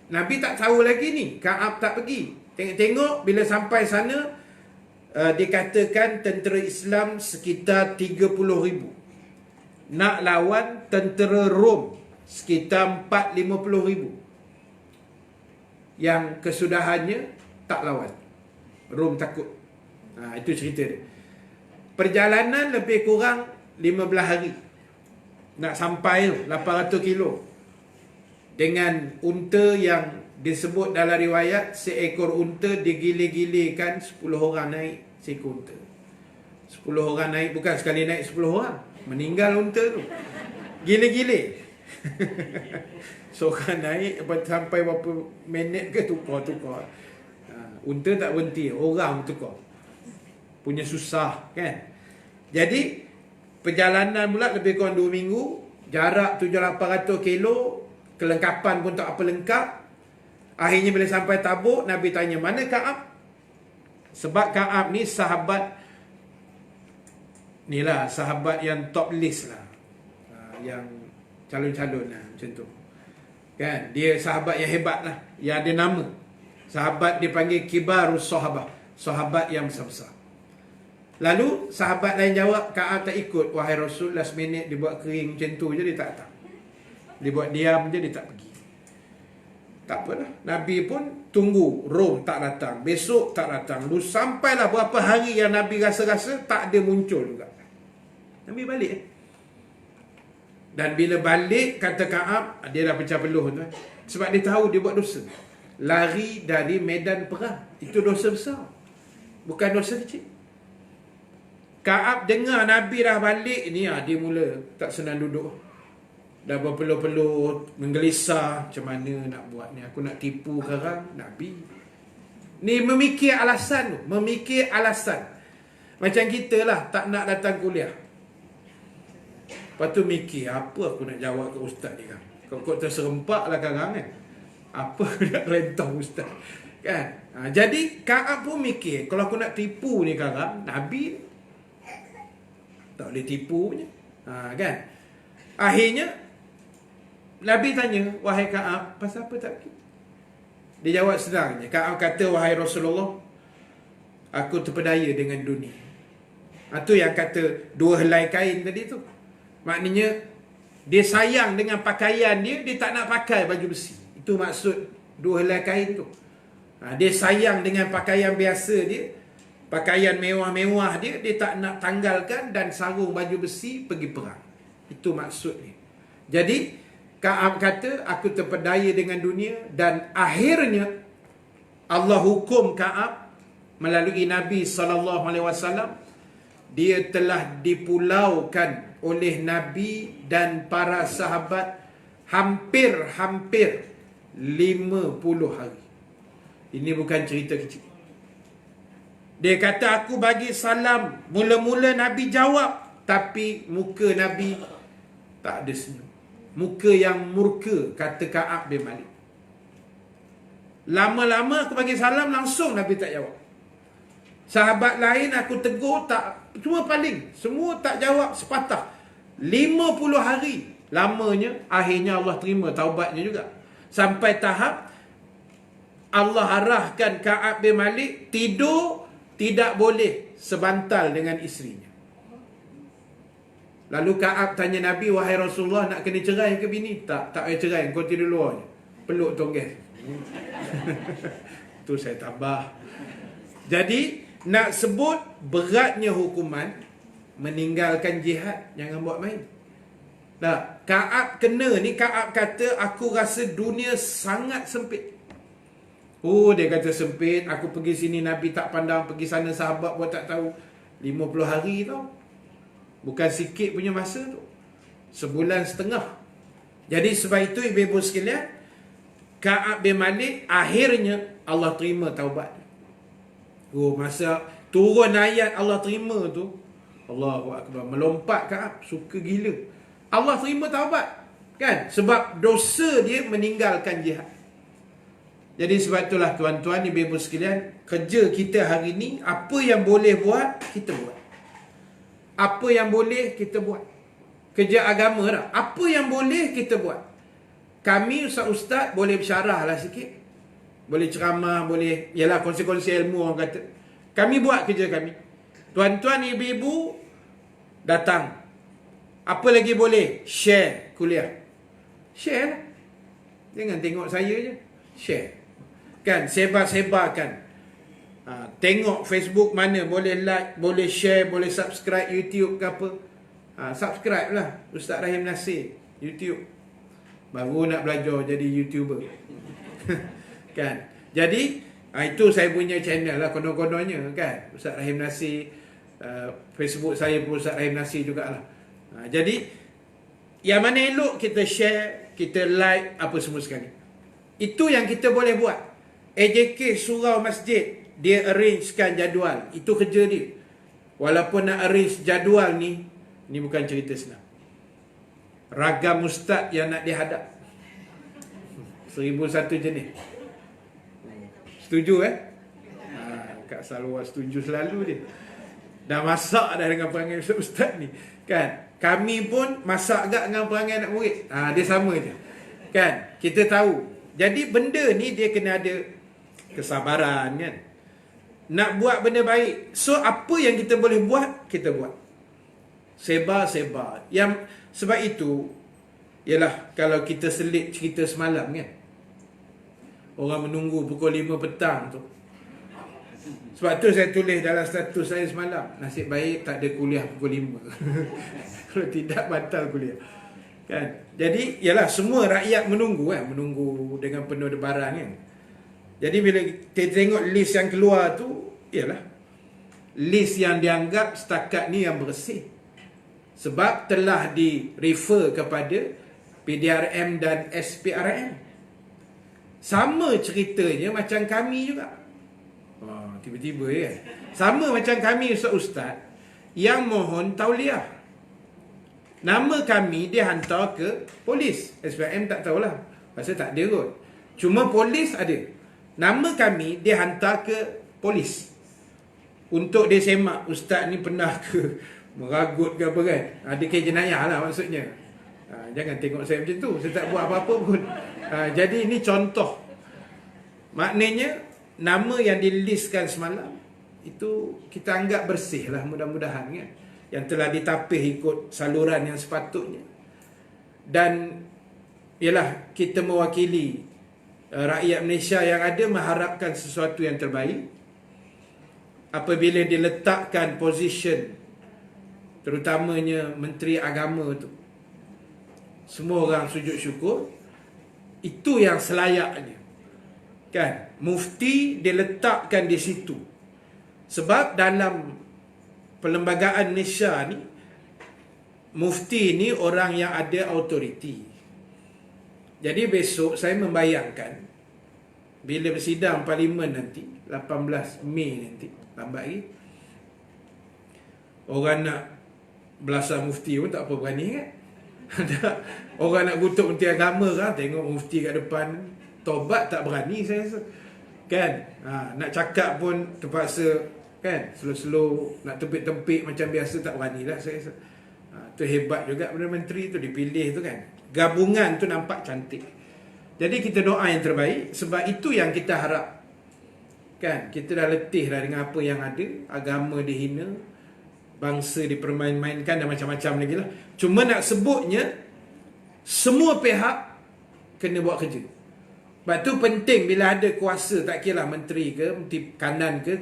Nabi tak tahu lagi ni. Ka'ab tak pergi. Tengok-tengok bila sampai sana, dikatakan tentera Islam sekitar 30,000. Nak lawan tentera Rom sekitar 40-50,000. Yang kesudahannya tak lawan. Rom takut. Itu cerita dia. Perjalanan lebih kurang 15 hari. Nak sampai 800 kilo. Dengan unta yang disebut dalam riwayat, seekor unta digilir-gilirkan 10 orang naik seekor unta. 10 orang naik, bukan sekali naik 10 orang. Meninggal unta tu. Gilir-gilir. Seorang naik sampai berapa minit ke tukar. Unta tak berhenti, orang tukar. Punya susah kan. Jadi perjalanan pula lebih kurang 2 minggu. Jarak 700-800 kilo. Kelengkapan pun tak apa lengkap. Akhirnya bila sampai Tabuk, Nabi tanya, mana Ka'ab? Sebab Ka'ab ni sahabat, ni lah sahabat yang top list lah, yang calon-calon lah macam tu kan. Dia sahabat yang hebat lah, yang ada nama. Sahabat dipanggil kibarus sahabah, sahabat yang besar-besar. Lalu sahabat lain jawab, Ka'ab tak ikut. Wahai Rasul, last minute dia buat kering macam tu je, dia tak datang. Dia buat diam je, dia tak pergi. Tak apalah. Nabi pun tunggu. Rom tak datang. Besok tak datang. Lalu sampailah berapa hari yang Nabi rasa-rasa tak ada muncul juga. Nabi balik. Dan bila balik, kata Ka'ab, dia dah pecah peluh tu. Sebab dia tahu dia buat dosa. Lari dari medan perang. Itu dosa besar. Bukan dosa kecil. Ka'ab dengar Nabi dah balik ni, dia mula tak senang duduk. Dah berpeluh-peluh, menggelisah, macam mana nak buat ni, aku nak tipu sekarang Nabi. Ni memikir alasan tu, memikir alasan. Macam kita lah, tak nak datang kuliah. Lepas tu mikir, apa aku nak jawab ke ustaz ni kan. Kau terserempak lah sekarang kan. Apa aku nak rentah ustaz kan. Jadi Ka'ab pun mikir, kalau aku nak tipu ni sekarang, Nabi tak boleh tipu punya. Kan. Akhirnya Nabi tanya, wahai Ka'ab, pasal apa tak pergi? Dia jawab senang je. Ka'ab kata, wahai Rasulullah, aku terpedaya dengan dunia. Itu yang kata 2 helai kain tadi tu. Maknanya dia sayang dengan pakaian dia, dia tak nak pakai baju besi. Itu maksud 2 helai kain tu. Dia sayang dengan pakaian biasa dia, pakaian mewah-mewah dia, dia tak nak tanggalkan dan sarung baju besi pergi perang. Itu maksudnya. Jadi Ka'ab kata, aku terpedaya dengan dunia. Dan akhirnya Allah hukum Ka'ab melalui Nabi SAW dia telah dipulaukan oleh Nabi dan para sahabat hampir-hampir 50 hari. Ini bukan cerita kecil. Dia kata, aku bagi salam. Mula-mula Nabi jawab, tapi muka Nabi tak ada senyum. Muka yang murka, kata Ka'ab bin Malik. Lama-lama aku bagi salam, langsung Nabi tak jawab. Sahabat lain aku tegur, tak, semua tak jawab sepatah. 50 hari lamanya, akhirnya Allah terima taubatnya juga. Sampai tahap Allah arahkan Ka'ab bin Malik tidur tidak boleh sebantal dengan isterinya. Lalu Ka'ab tanya Nabi, wahai Rasulullah, nak kena cerai ke bini? Tak payah cerai, kau tidur luar je. Peluk tonggeng. Tu saya tambah. Jadi nak sebut beratnya hukuman meninggalkan jihad, jangan buat main. Nah, Ka'ab kena ni, Ka'ab kata, aku rasa dunia sangat sempit. Oh, dia kata sempit, aku pergi sini Nabi tak pandang, pergi sana sahabat pun tak tahu. 50 hari tau. Bukan sikit punya masa tu. Sebulan setengah. Jadi sebab itu ibu-ibu sekalian, Ka'ab bin Malik akhirnya Allah terima taubat. Oh, masa turun ayat Allah terima tu, Allahu Akbar, melompat Ka'ab, suka gila. Allah terima taubat. Kan? Sebab dosa dia meninggalkan jihad. Jadi sebab itulah tuan-tuan, ibu-ibu sekalian, kerja kita hari ni, apa yang boleh buat, kita buat. Apa yang boleh, kita buat. Kerja agama dah. Apa yang boleh, kita buat. Kami ustaz-ustaz boleh bersyarah lah sikit. Boleh ceramah, boleh, ialah kongsi-kongsi ilmu orang kata. Kami buat kerja kami. Tuan-tuan, ibu-ibu, datang. Apa lagi boleh? Share kuliah. Share lah. Jangan tengok saya je. Share. Kan, sebar-sebarkan. Tengok Facebook mana, boleh like, boleh share, boleh subscribe YouTube ke apa. Subscribe lah Ustaz Rahim Nasir YouTube. Baru nak belajar jadi YouTuber. Kan. Jadi itu saya punya channel lah, konon-kononnya kan, Ustaz Rahim Nasir. Facebook saya pun Ustaz Rahim Nasir jugalah. Jadi yang mana elok kita share, kita like, apa semua sekali. Itu yang kita boleh buat. AJK surau masjid, dia arrangekan jadual. Itu kerja dia. Walaupun nak arrange jadual ni bukan cerita senang. Ragam ustaz yang nak dihadap. 1001 jenis. Setuju Kak Salwa setuju selalu dia. Dah masak dah dengan perangai ustaz ni. Kan? Kami pun masak agak dengan perangai anak murid. Dia sama je. Kan? Kita tahu. Jadi benda ni dia kena ada kesabaran kan. Nak buat benda baik. So apa yang kita boleh buat, kita buat. Sebar-sebar. Yang sebab itu ialah kalau kita selit cerita semalam kan. Orang menunggu pukul 5 petang tu. Sebab tu saya tulis dalam status saya semalam, nasib baik tak ada kuliah pukul 5. Kalau tidak batal kuliah. Kan? Jadi ialah semua rakyat menunggu kan, menunggu dengan penuh debaran kan. Jadi bila kita tengok list yang keluar tu, ialah list yang dianggap setakat ni yang bersih. Sebab telah di-refer kepada PDRM dan SPRM. Sama ceritanya macam kami juga. Tiba-tiba ya. Sama macam kami ustaz-ustaz yang mohon tauliah. Nama kami dia hantar ke polis. SPRM tak tahulah. Pasal tak ada kot. Cuma polis ada. Nama kami dia hantar ke polis. Untuk dia semak ustaz ni pernah ke meragut ke apa kan. Ada kes jenayah lah maksudnya. Jangan tengok saya macam tu. Saya tak buat apa-apa pun. Jadi ini contoh. Maknanya nama yang dilistkan semalam itu kita anggap bersih lah mudah-mudahan kan. Yang telah ditapih ikut saluran yang sepatutnya. Dan ialah kita mewakili rakyat Malaysia yang ada mengharapkan sesuatu yang terbaik. Apabila diletakkan position terutamanya Menteri Agama tu, semua orang sujud syukur. Itu yang selayaknya kan. Mufti diletakkan di situ. Sebab dalam perlembagaan Malaysia ni, mufti ni orang yang ada autoriti. Jadi besok saya membayangkan bila bersidang parlimen nanti 18 Mei nanti, lambat lagi, orang nak belasah mufti pun tak apa berani kan. Orang nak kutuk Menteri Agama kan, tengok mufti kat depan, tobat tak berani saya rasa kan. Nak cakap pun terpaksa kan, slow-slow, nak tempik-tempik macam biasa tak berani lah saya rasa. Tu hebat juga Perdana Menteri tu dipilih tu kan, gabungan tu nampak cantik. Jadi kita doa yang terbaik, sebab itu yang kita harap kan. Kita dah letih dah dengan apa yang ada, agama dihina, bangsa dipermain-mainkan dan macam-macam lagi lah. Cuma nak sebutnya, semua pihak kena buat kerja. Sebab tu penting bila ada kuasa, tak kira lah menteri ke, menteri kanan ke,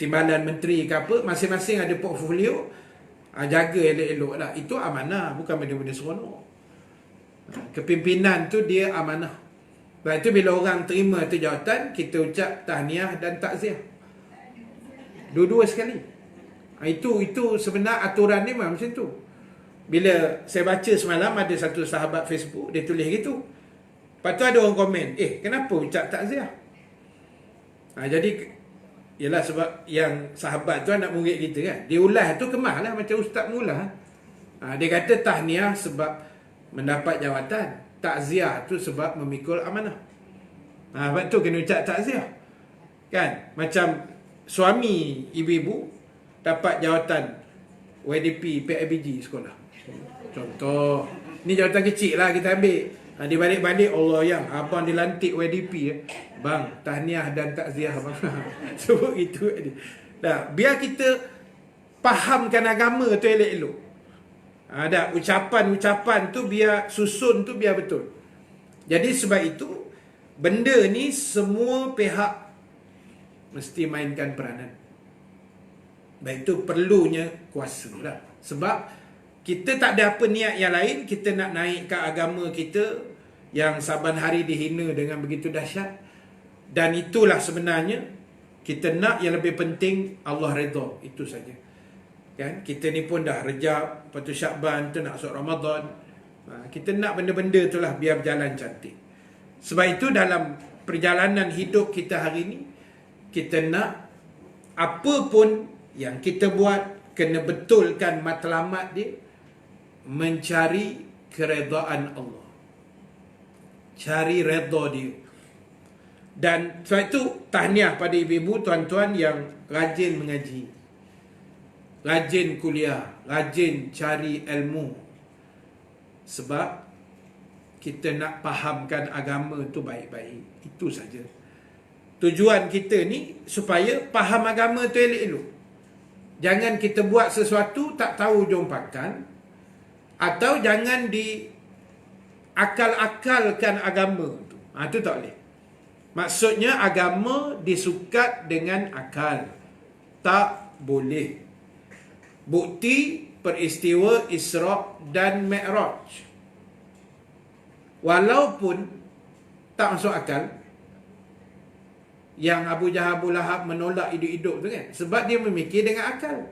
timbalan menteri ke apa, masing-masing ada portfolio, jaga elok-elok lah. Itu amanah, bukan benda-benda seronok. Kepimpinan tu dia amanah. Sebab itu bila orang terima tu jawatan, kita ucap tahniah dan takziah, dua-dua sekali. Itu sebenar aturan ni memang macam tu. Bila saya baca semalam, ada satu sahabat Facebook, dia tulis gitu. Lepas tu ada orang komen, kenapa ucap takziah? Jadi ialah sebab yang sahabat tu anak murid kita kan, dia ulas tu kemah lah macam ustaz mula. Dia kata tahniah sebab mendapat jawatan, takziah tu sebab memikul amanah. Sebab tu kena ucap takziah kan. Macam suami ibu-ibu dapat jawatan YDP PIBG sekolah, contoh. Ni jawatan kecil lah kita ambil. Dia balik-balik, Allah yang abang dilantik YDP, bang tahniah dan takziah bang. Sebut itu dah, biar kita fahamkan agama tu elok-elok. Ada ucapan-ucapan tu biar susun tu biar betul. Jadi sebab itu benda ni semua pihak mesti mainkan peranan. Baik itu perlunya kuasa lah. Sebab kita tak ada apa niat yang lain, kita nak naikkan agama kita yang saban hari dihina dengan begitu dahsyat. Dan itulah sebenarnya kita nak, yang lebih penting Allah redha, itu saja. Kan? Kita ni pun dah Rejab, lepas tu Syakban, tu nak masuk Ramadan. Kita nak benda-benda tu lah biar berjalan cantik. Sebab itu dalam perjalanan hidup kita hari ni, kita nak apa pun yang kita buat kena betulkan matlamat dia, mencari keredaan Allah, cari redha dia. Dan sebab itu tahniah pada ibu-ibu, tuan-tuan yang rajin mengaji, rajin kuliah, rajin cari ilmu. Sebab kita nak fahamkan agama tu baik-baik. Itu saja. Tujuan kita ni supaya faham agama tu elok-elok. Jangan kita buat sesuatu tak tahu hujung pangkal, atau jangan diakal-akalkan agama tu. Itu tak boleh. Maksudnya agama disukat dengan akal. Tak boleh. Bukti peristiwa Isra' dan Mi'raj, walaupun tak masuk akal, yang Abu Jahal Abu Lahab menolak hidup-hidup tu kan, sebab dia memikir dengan akal.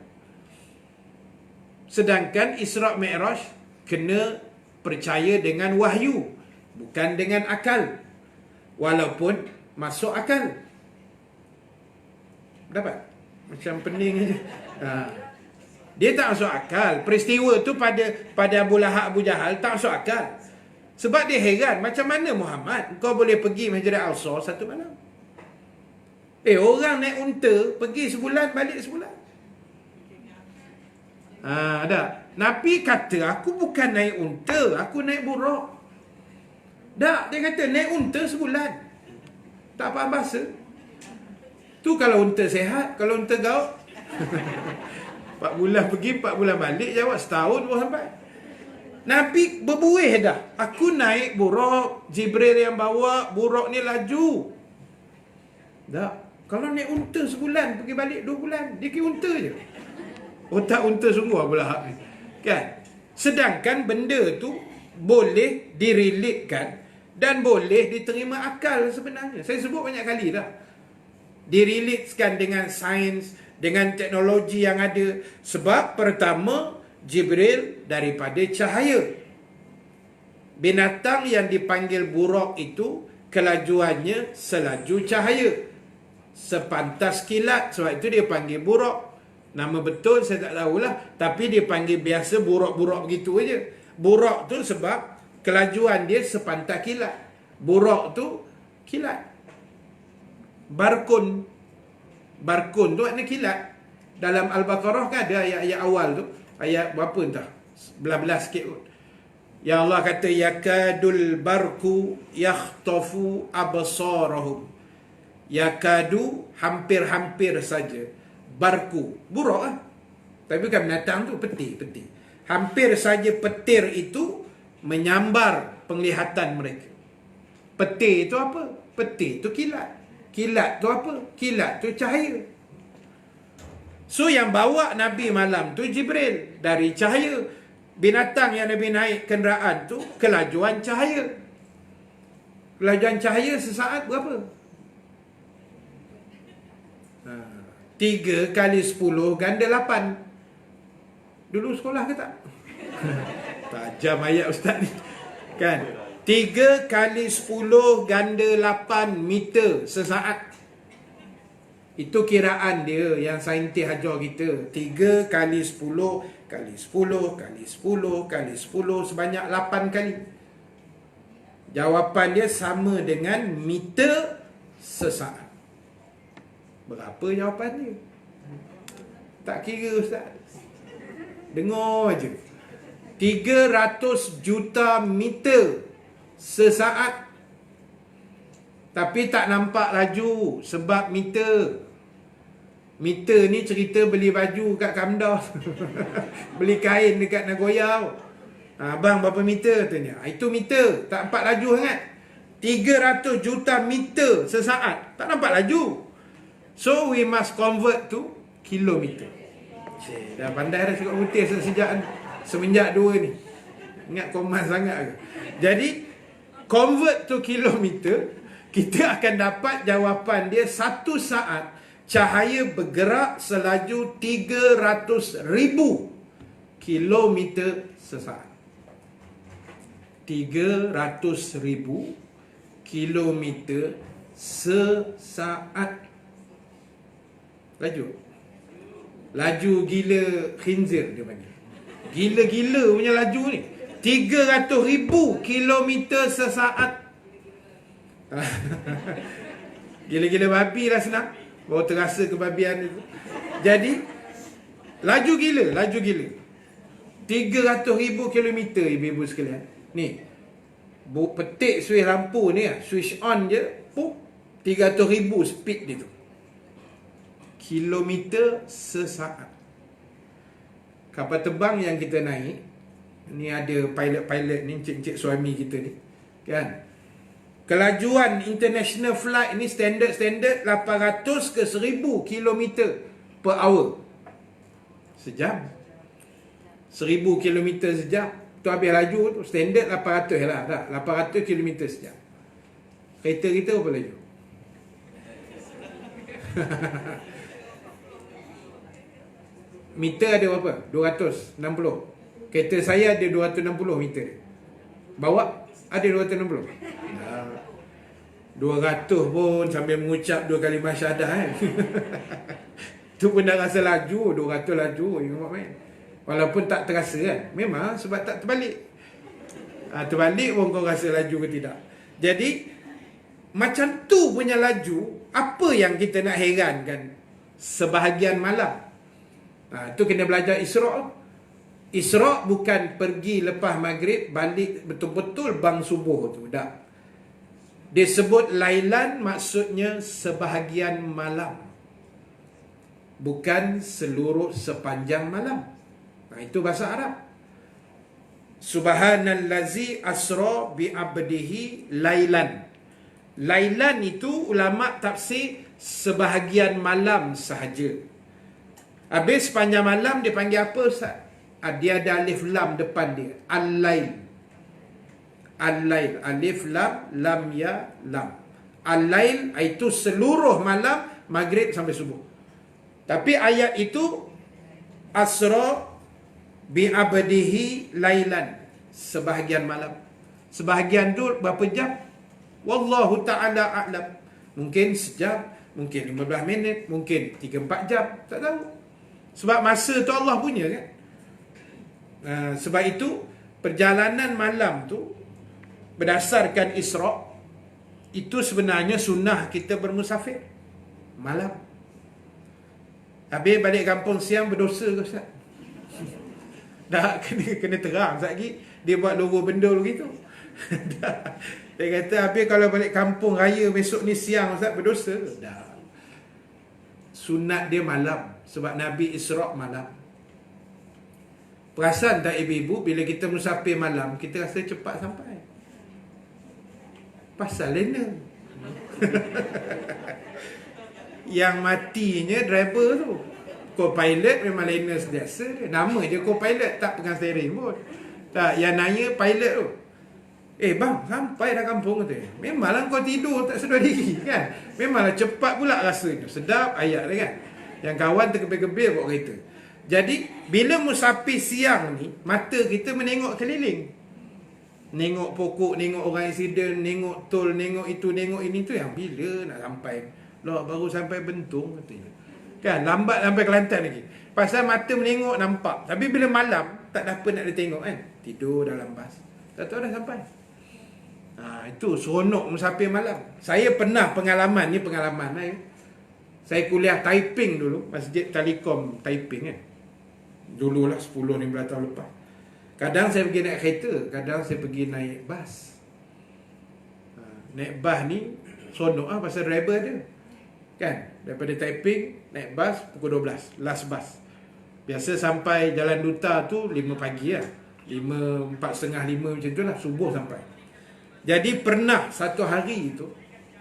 Sedangkan Isra' Mi'raj kena percaya dengan wahyu, bukan dengan akal, walaupun masuk akal. Dapat? Macam pening aja. Dia tak masuk akal. Peristiwa tu pada Abu Lahab Abu Jahal tak masuk akal. Sebab dia heran, macam mana Muhammad kau boleh pergi Masjid Al-Aqsa satu malam? Orang naik unta pergi sebulan, balik sebulan. Dah. Nabi kata, aku bukan naik unta, aku naik buruk. Dah, dia kata naik unta sebulan. Tak faham bahasa. Tu kalau unta sehat, kalau unta gaut 4 bulan pergi, 4 bulan balik, jawab setahun baru sampai. Nabi berbuih dah. Aku naik buruk, Jibril yang bawa, buruk ni laju. Dah. Kalau naik unta sebulan, pergi balik 2 bulan, dia kira unta je. Otak unta sungguh Abu Lahab ni. Kan? Sedangkan benda tu boleh direlitkan dan boleh diterima akal sebenarnya. Saya sebut banyak kali dah. Direlitkan dengan sains, dengan teknologi yang ada. Sebab pertama, Jibril daripada cahaya. Binatang yang dipanggil buraq itu kelajuannya selaju cahaya, sepantas kilat. Sebab itu dia panggil buraq. Nama betul saya tak tahulah, tapi dia panggil biasa buraq-buraq begitu aja. Buraq tu sebab kelajuan dia sepantas kilat. Buraq tu kilat. Barkun tu maknanya kilat. Dalam Al-Baqarah kan ada ayat-ayat awal tu, ayat berapa entah, belah-belah sikit kot. Ya Allah kata yakadul barku yakhtafu absarahum. Yakadu hampir-hampir saja. Barku, buraq lah. Tapi bukan binatang tu, petir. Hampir saja petir itu menyambar penglihatan mereka. Petir itu apa? Petir itu kilat. Kilat tu apa? Kilat tu cahaya. So yang bawa Nabi malam tu Jibril dari cahaya. Binatang yang Nabi naik kenderaan tu kelajuan cahaya. Kelajuan cahaya sesaat berapa? 3 kali 10 ganda 8. Dulu sekolah ke tak? Tajam ayat ustaz ni. Kan? 3 kali 10 ganda 8 meter sesaat. Itu kiraan dia yang saintis ajar kita. 3 kali 10 kali 10 kali 10 kali 10 sebanyak 8 kali. Jawapan dia sama dengan meter sesaat. Berapa jawapan dia? Tak kira ustaz. Dengar je. 300 juta meter sesaat. Tapi tak nampak laju sebab meter. Meter ni cerita beli baju kat Kamdah. Beli kain dekat Nagoya. Abang berapa meter tanya? Itu meter. Tak nampak laju sangat. 300 juta meter sesaat. Tak nampak laju. So we must convert to kilometer. Dah pandai dah cakap putih sejak semenjak 2 ni. Ingat komas sangat ke? Jadi convert to kilometer, kita akan dapat jawapan dia 1 saat cahaya bergerak selaju 300,000 kilometer sesaat. 300,000 kilometer sesaat. Laju gila khinzir dia panggil. Gila-gila punya laju ni. 300,000 kilometer sesaat. Gila-gila babi lah senang. Baru terasa kebabian itu. Jadi laju gila. 300,000 kilometer ibu-ibu sekalian. Ni petik switch lampu ni, switch on je, 300,000 speed dia tu. Kilometer sesaat. Kapal terbang yang kita naik, ni ada pilot-pilot ni, encik-encik suami kita ni, kan? Kelajuan international flight ni standard 800 ke 1000 kilometer per hour. Sejam. 1000 kilometer sejam. Tu habis laju tu. Standard 800 lah. Tak? 800 kilometer sejam. Kereta kita berapa laju? Meter ada berapa? 260. Kereta saya ada 260 meter. Bawa ada 260. 200 pun sambil mengucap 2 kali syahadah kan. Tu pun dah rasa laju. 200 laju. Walaupun tak terasa kan. Memang sebab tak terbalik. Terbalik pun kau rasa laju ke tidak. Jadi macam tu punya laju. Apa yang kita nak herankan? Sebahagian malam. Tu kena belajar Isra'. Isra' bukan pergi lepas maghrib, balik betul-betul bang subuh tu. Tak. Disebut lailan maksudnya sebahagian malam. Bukan seluruh sepanjang malam. Itu bahasa Arab. Subhanallazi asra bi abdihi lailan. Lailan itu ulama tafsir sebahagian malam sahaja. Habis sepanjang malam dia panggil apa Ustaz? Dia ada alif lam depan dia. Al-lail. Al-lail. Alif lam, lam ya, lam. Al-lail itu seluruh malam, maghrib sampai subuh. Tapi ayat itu asra bi abdihi lailan, sebahagian malam. Sebahagian tu berapa jam? Wallahu ta'ala a'lam. Mungkin sejam, mungkin 15 minit, mungkin 3-4 jam, tak tahu. Sebab masa tu Allah punya kan. Sebab itu perjalanan malam tu berdasarkan Isra' itu sebenarnya sunnah kita bermusafir malam. Habis balik kampung siang berdosa ke Ustaz? Dah kena terang Ustaz lagi. Dia buat logo bendul gitu. Dia kata habis kalau balik kampung raya besok ni siang Ustaz berdosa. Dah. Sunat dia malam. Sebab Nabi Isra' malam. Perasan tak ibu-ibu bila kita musafir malam kita rasa cepat sampai? Pasal lena. Yang matinya driver tu. Co-pilot memang lena sentiasa dia. Nama je co-pilot, tak pegang steering pun. Tak, yang nanya pilot tu. Bang, sampai dah kampung tu. Memanglah kau tidur tak sedar diri kan. Memanglah cepat pula rasanya. Sedap ayat dia kan. Yang kawan terkebir-kebir bawa kereta. Jadi bila musafir siang ni, mata kita menengok keliling. Nengok pokok, nengok orang accident, nengok tol, nengok itu, nengok ini tu. Yang bila nak sampai? Loh, baru sampai Bentung katanya. Kan, lambat sampai Kelantan lagi. Pasal mata menengok nampak. Tapi bila malam, tak ada apa nak dia tengok kan. Tidur dalam bas. Tak tahu dah sampai. Itu seronok musafir malam. Saya pernah pengalaman, ni pengalaman saya. Saya kuliah typing dulu, Masjid Telekom typing kan. Dululah 10-15 tahun lepas. Kadang saya pergi naik kereta, kadang saya pergi naik bas. Naik bas ni seronok pasal driver dia. Kan, daripada typing naik bas pukul 12, last bus. Biasa sampai Jalan Duta tu 5 pagi lah. 5, 4:30, 5 macam tu lah, subuh sampai. Jadi pernah satu hari tu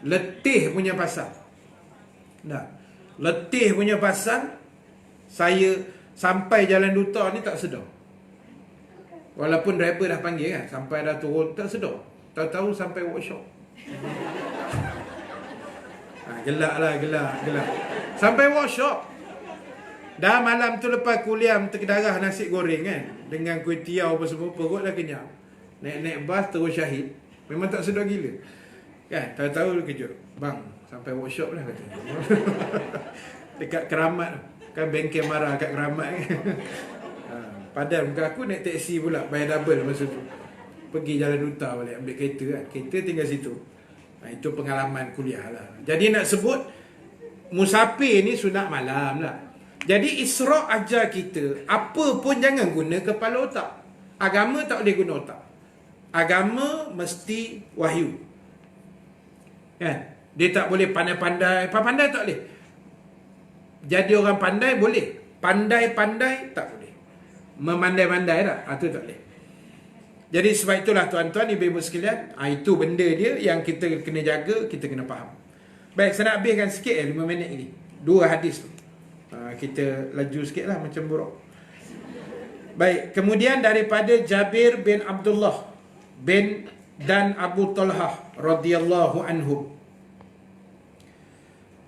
letih punya pasal. Letih punya pasal, saya sampai Jalan Duta ni tak sedar. Walaupun driver dah panggil kan, sampai dah turun tak sedar. Tahu-tahu sampai workshop. Gelak. Sampai workshop. Dah malam tu lepas kuliah terkedarah nasi goreng kan, dengan kuih tiaw apa semua, perut dah kenyang. Naik bas terus syahid. Memang tak sedar gila. Kan, tahu-tahu dia kejut. Bang, sampai workshop lah katanya. Dekat Keramat. Kan bengkel marah kat Keramat kan. Padahal muka aku naik teksi pula, bayar double masa tu. Pergi Jalan Duta balik, ambil kereta kan. Kereta tinggal situ. Itu pengalaman kuliah lah. Jadi nak sebut, musafir ni sunat malam lah. Jadi Isra' ajar kita, apa pun jangan guna kepala otak. Agama tak boleh guna otak. Agama mesti wahyu. Kan? Dia tak boleh pandai-pandai. Pandai tak boleh. Jadi orang pandai boleh. Pandai-pandai tak boleh. Memandai-mandai tak? Itu tak boleh. Jadi sebab itulah tuan-tuan, ibu-ibu sekalian, itu benda dia yang kita kena jaga, kita kena faham. Baik, saya nak habiskan sikit 5 minit lagi. 2 hadis tu. Kita laju sikit lah macam buruk. Baik, kemudian daripada Jabir bin Abdullah bin dan Abu Talhah radhiyallahu anhu.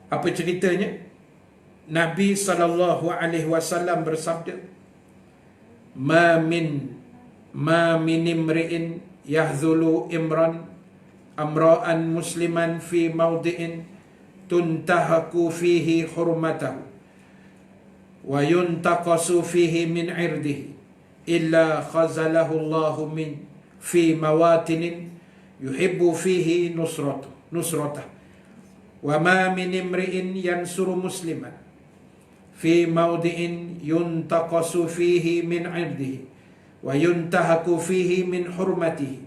Apa ceritanya? Nabi SAW bersabda, Ma min imri'in yahzulu amra'an musliman fi mawdi'in tuntahaku fihi hurmatahu wa yuntaqasu fihi min irdihi illa khazalahu Allahu min fi mawatinin yuhibbu fihi nusratah wa ma min imri'in yansuru musliman fi mawdi'in yuntaqasu fihi min irdihi wa yuntahaku fihi min hurmatihi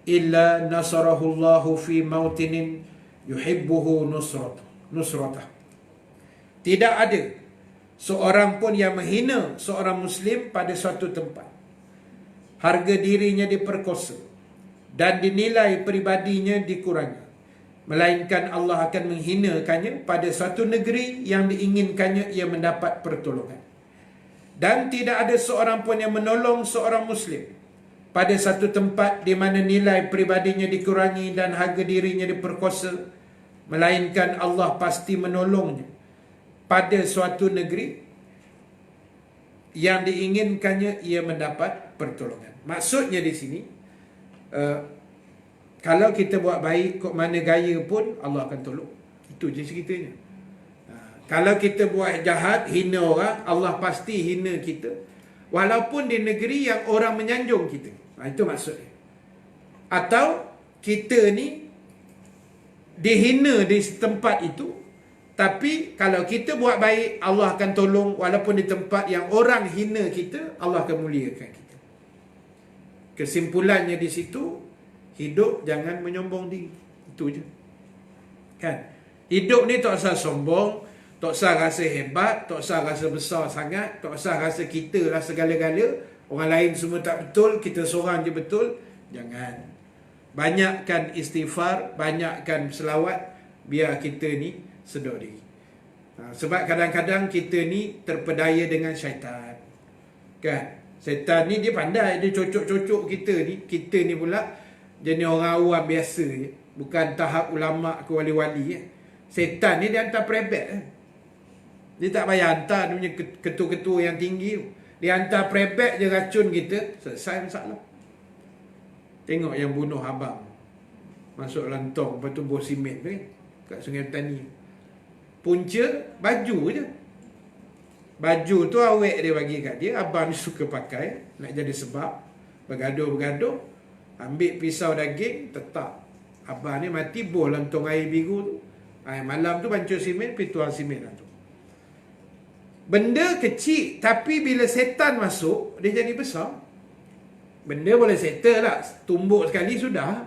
illa nasarahu Allahu fi mawtinin yuhibbuhu nusratah. Tidak ada seorang pun yang menghina seorang Muslim pada suatu tempat, harga dirinya diperkosa dan dinilai peribadinya dikurangi, melainkan Allah akan menghinakannya pada suatu negeri yang diinginkannya ia mendapat pertolongan. Dan tidak ada seorang pun yang menolong seorang Muslim pada satu tempat di mana nilai peribadinya dikurangi dan harga dirinya diperkosa, melainkan Allah pasti menolongnya pada suatu negeri yang diinginkannya ia mendapat pertolongan. Maksudnya di sini, kalau kita buat baik kok mana gaya pun Allah akan tolong. Itu je ceritanya. Kalau kita buat jahat, hina orang, Allah pasti hina kita. Walaupun di negeri yang orang menyanjung kita. Itu maksudnya. Atau kita ni dihina di tempat itu, tapi kalau kita buat baik, Allah akan tolong. Walaupun di tempat yang orang hina kita, Allah akan muliakan kita. Kesimpulannya di situ, hidup jangan menyombong diri. Itu je. Kan? Hidup ni tak usah sombong, tak usah rasa hebat, tak usah rasa besar sangat, tak usah rasa kita lah segala-gala, orang lain semua tak betul, kita seorang je betul. Jangan. Banyakkan istighfar, banyakkan selawat, biar kita ni sedar diri. Sebab kadang-kadang kita ni terpedaya dengan syaitan. Kan? Syaitan ni dia pandai, dia cocok-cocok kita ni pula jenis orang awam biasa je. Bukan tahap ulama' ke wali-wali. Syaitan ni dia hantar prebet. Dia tak payah hantar dia punya ketua-ketua yang tinggi. Dia hantar prebet je racun kita, selesai masalah. Tengok yang bunuh abang, masuk lantong, lepas tu bos simen tu kan, kat Sungai Petani. Punca baju je. Baju tu awek dia bagi kat dia, abang ni suka pakai, nak jadi sebab, bergaduh-bergaduh, ambil pisau daging, tetap. Abang ni mati, bos lantong air biru tu. Malam tu pancur simen, pergi tuang simen lah tu. Benda kecil, tapi bila setan masuk, dia jadi besar. Benda boleh settle lah, tumbuk sekali sudah.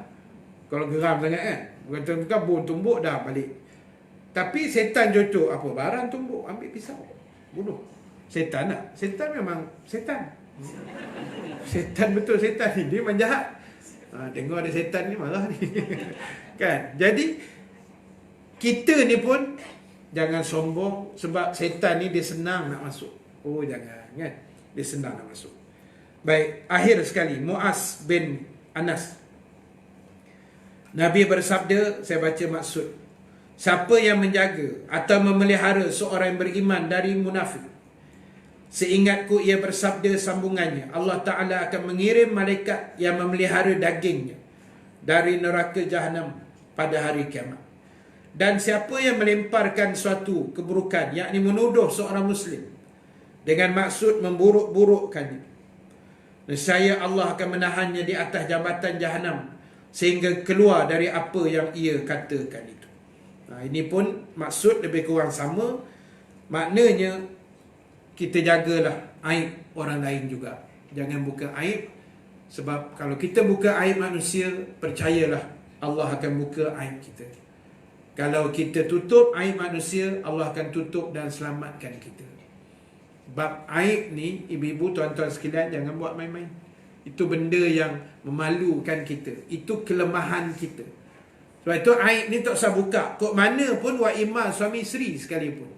Kalau geram sangat kan, bukan kabur tumbuk dah balik. Tapi setan cocok apa barang tumbuk, ambil pisau, bunuh. Setan lah, setan memang setan. Setan betul setan ni, dia memang jahat. Tengok ada setan ni marah ni. Kan? Jadi kita ni pun jangan sombong, sebab setan ni dia senang nak masuk. Oh jangan kan, dia senang nak masuk. Baik, akhir sekali, Muaz bin Anas, Nabi bersabda, saya baca maksud, siapa yang menjaga atau memelihara seorang yang beriman dari munafik, seingatku ia bersabda sambungannya, Allah Ta'ala akan mengirim malaikat yang memelihara dagingnya dari neraka Jahannam pada hari kiamat. Dan siapa yang melemparkan suatu keburukan, yakni menuduh seorang Muslim dengan maksud memburuk-burukkannya, nescaya Allah akan menahannya di atas jambatan Jahannam sehingga keluar dari apa yang ia katakan itu. Ini pun maksud lebih kurang sama. Maknanya kita jagalah aib orang lain juga. Jangan buka aib, sebab kalau kita buka aib manusia, percayalah Allah akan buka aib kita. Kalau kita tutup aib manusia, Allah akan tutup dan selamatkan kita. Bab aib ni, ibu-ibu, tuan-tuan sekalian, jangan buat main-main. Itu benda yang memalukan kita. Itu kelemahan kita. Sebab itu aib ni tak usah buka. Kok mana pun, wa imam suami isteri sekalipun.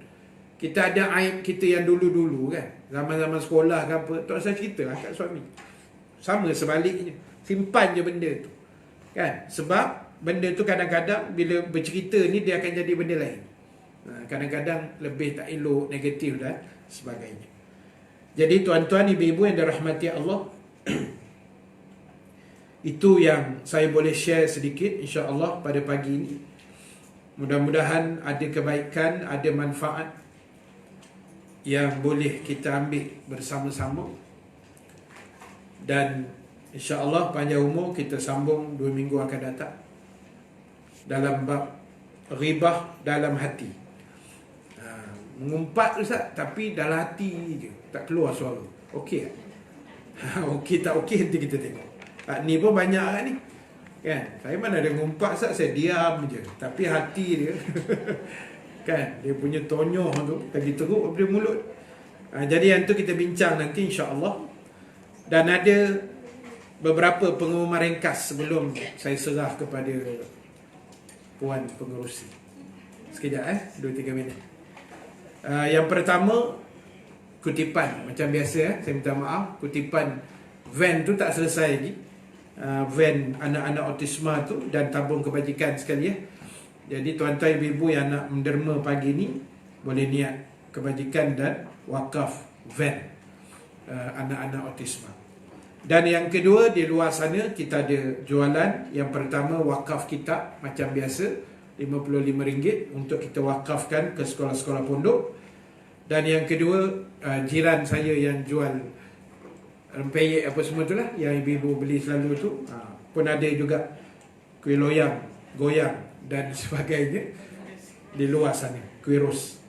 Kita ada aib kita yang dulu-dulu kan, zaman-zaman sekolah ke apa, tak usah cerita lah kat suami. Sama sebaliknya, simpan je benda tu kan. Sebab benda tu kadang-kadang bila bercerita ni, dia akan jadi benda lain. Kadang-kadang lebih tak elok, negatif dan sebagainya. Jadi tuan-tuan, ibu-ibu yang dirahmati Allah, itu yang saya boleh share sedikit insya-Allah pada pagi ini. Mudah-mudahan ada kebaikan, ada manfaat yang boleh kita ambil bersama-sama. Dan insya-Allah panjang umur, kita sambung 2 minggu akan datang dalam bab ghibah dalam hati. Mengumpat Ustaz, tapi dalam hati je, tak keluar suara. Okey tak? Okey tak okey, nanti kita tengok. Ni pun banyak kan ni kan. Saya mana ada ngumpat Ustaz, saya diam je, tapi hati dia kan, dia punya tonyoh tu lagi teruk daripada mulut. Jadi yang tu kita bincang nanti insya-Allah. Dan ada beberapa pengumuman ringkas sebelum saya serah kepada Puan Pengerusi. Sekejap 2-3 minit. Yang pertama, kutipan. Macam biasa saya minta maaf, kutipan van tu tak selesai lagi. Van anak-anak autisma tu dan tabung kebajikan sekali ya. Jadi tuan-tuan ibu-ibu yang nak menderma pagi ni, boleh niat kebajikan dan wakaf van anak-anak autisma. Dan yang kedua, di luar sana kita ada jualan. Yang pertama, wakaf kitab macam biasa, RM55 untuk kita wakafkan ke sekolah-sekolah pondok. Dan yang kedua, jiran saya yang jual rempeyek apa semua tu lah, yang ibu-ibu beli selalu tu, pun ada juga kuih loyang, goyang dan sebagainya di luar sana, kuih ros,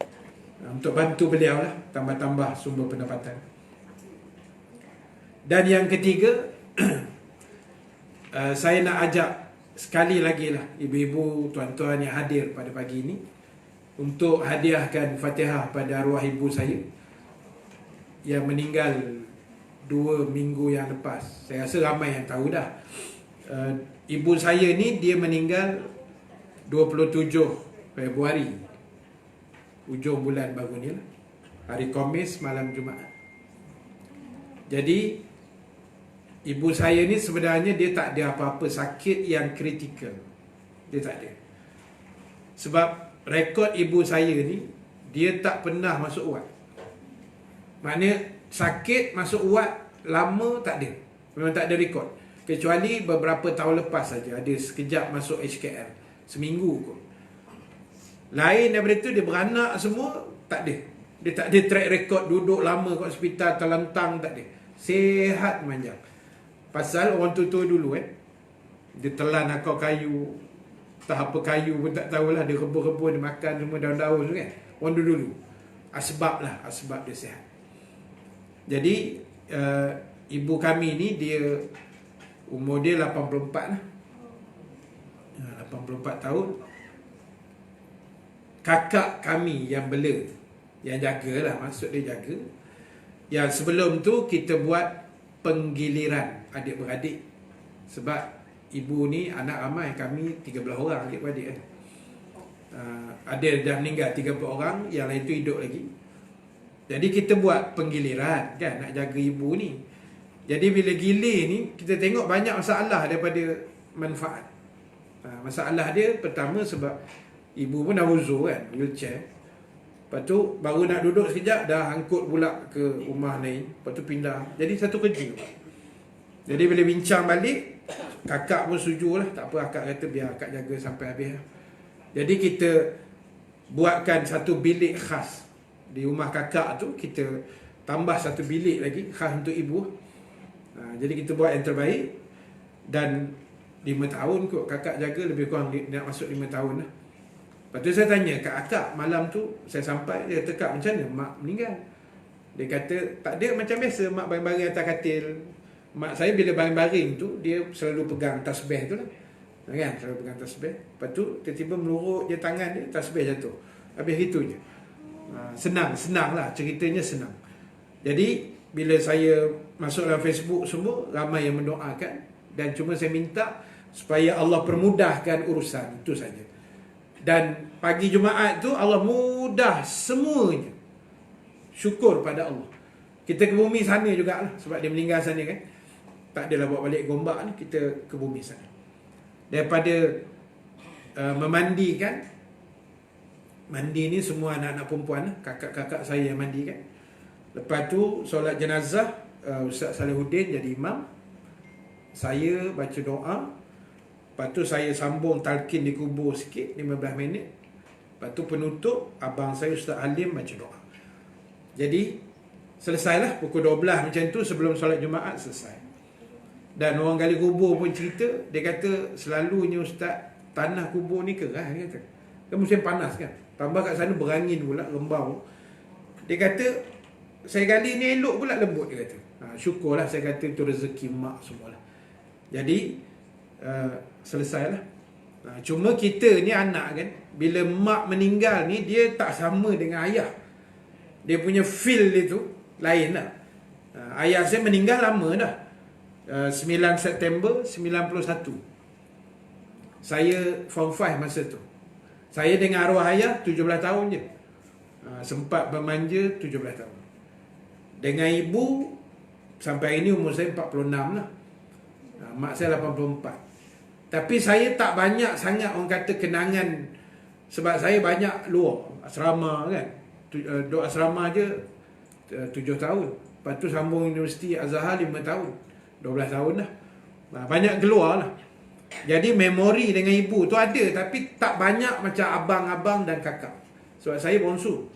untuk bantu beliau lah, tambah-tambah sumber pendapatan. Dan yang ketiga, saya nak ajak sekali lagi lah ibu-ibu, tuan-tuan yang hadir pada pagi ini untuk hadiahkan Fatihah pada arwah ibu saya yang meninggal 2 minggu yang lepas. Saya rasa ramai yang tahu dah. Ibu saya ni dia meninggal 27 Februari, ujung bulan baru ni lah, hari Khamis malam Jumaat. Jadi ibu saya ni sebenarnya dia tak ada apa-apa sakit yang kritikal. Dia tak ada. Sebab rekod ibu saya ni, dia tak pernah masuk wad. Maknanya sakit masuk wad lama tak ada. Memang tak ada rekod. Kecuali beberapa tahun lepas saja ada sekejap masuk HKL, seminggu kot. Lain daripada tu dia beranak semua, tak ada. Dia tak ada track record duduk lama kat hospital, terlentang, tak ada. Sihat manjang. Pasal orang tua-tua dulu dia telan akar kayu, tak apa kayu pun tak tahulah, dia rebus-rebus, dia makan semua daun-daun tu kan. Orang dulu asbab dia sihat. Jadi ibu kami ni dia umur dia 84 lah. 84 tahun. Kakak kami yang bela, yang jagalah, maksud dia jaga. Yang sebelum tu kita buat penggiliran adik-beradik. Sebab ibu ni anak ramai, kami 13 orang adik-beradik kan. Ada dah meninggal 30 orang, yang lain tu hidup lagi. Jadi kita buat penggiliran kan, nak jaga ibu ni. Jadi bila gilir ni, kita tengok banyak masalah daripada manfaat. Masalah dia pertama sebab ibu pun dah uzur kan, wheelchair. Lepas tu baru nak duduk sekejap dah angkut pula ke rumah lain. Lepas tu pindah. Jadi satu kerja. Jadi bila bincang balik, kakak pun setuju lah. Tak apa, akak kata biar akak jaga sampai habis lah. Jadi kita buatkan satu bilik khas di rumah kakak tu. Kita tambah satu bilik lagi khas untuk ibu. Jadi kita buat yang terbaik. Dan 5 tahun kot kakak jaga, lebih kurang nak masuk 5 tahun lah. Lepas tu saya tanya kat akak malam tu, saya sampai, dia kata, "Kak, macam mana mak meninggal?" Dia kata, "Tak ada, macam biasa, mak baring-baring atas katil." Mak saya bila baring-baring tu, dia selalu pegang tasbih tu lah, kan, selalu pegang tasbih. Lepas tu tiba-tiba meluruk je tangan dia, tasbih jatuh. Habis itu je. Senang lah, ceritanya senang. Jadi bila saya masuk dalam Facebook semua, ramai yang mendoakan. Dan cuma saya minta supaya Allah permudahkan urusan, itu saja. Dan pagi Jumaat tu Allah mudah semuanya. Syukur pada Allah. Kita ke bumi sana jugalah, sebab dia meninggal sana kan. Tak adalah bawa balik Gombak ni, kita ke bumi sana. Daripada memandikan, mandi ni semua anak-anak perempuan, kakak-kakak saya yang mandi kan. Lepas tu solat jenazah, Ustaz Salihuddin jadi imam. Saya baca doa. Lepas tu saya sambung talqin di kubur sikit, 15 minit. Lepas tu penutup, abang saya Ustaz Halim baca doa. Jadi selesailah pukul 12 macam tu, sebelum solat Jumaat selesai. Dan orang gali kubur pun cerita, dia kata selalunya Ustaz, tanah kubur ni keras, dia kata. Kan musim panas kan. Tambah kat sana berangin pula, rembau. Dia kata saya gali ni elok pula, lembut, dia kata. Syukurlah, saya kata itu rezeki mak semualah. Jadi selesailah. Cuma kita ni anak kan, bila mak meninggal ni, dia tak sama dengan ayah. Dia punya feel dia tu lain lah. Ayah saya meninggal lama dah, 9 September 91. Saya form 5 masa tu. Saya dengan arwah ayah 17 tahun je. Sempat bermanja 17 tahun. Dengan ibu sampai ini umur saya 46 lah. Mak saya 84. Tapi saya tak banyak sangat orang kata kenangan, sebab saya banyak luar asrama kan. duduk asrama je 7 tahun. Lepas tu sambung Universiti Azhar 5 tahun. 12 tahun dah. Banyak keluar lah. Jadi memori dengan ibu tu ada, tapi tak banyak macam abang-abang dan kakak. Sebab saya bongsu,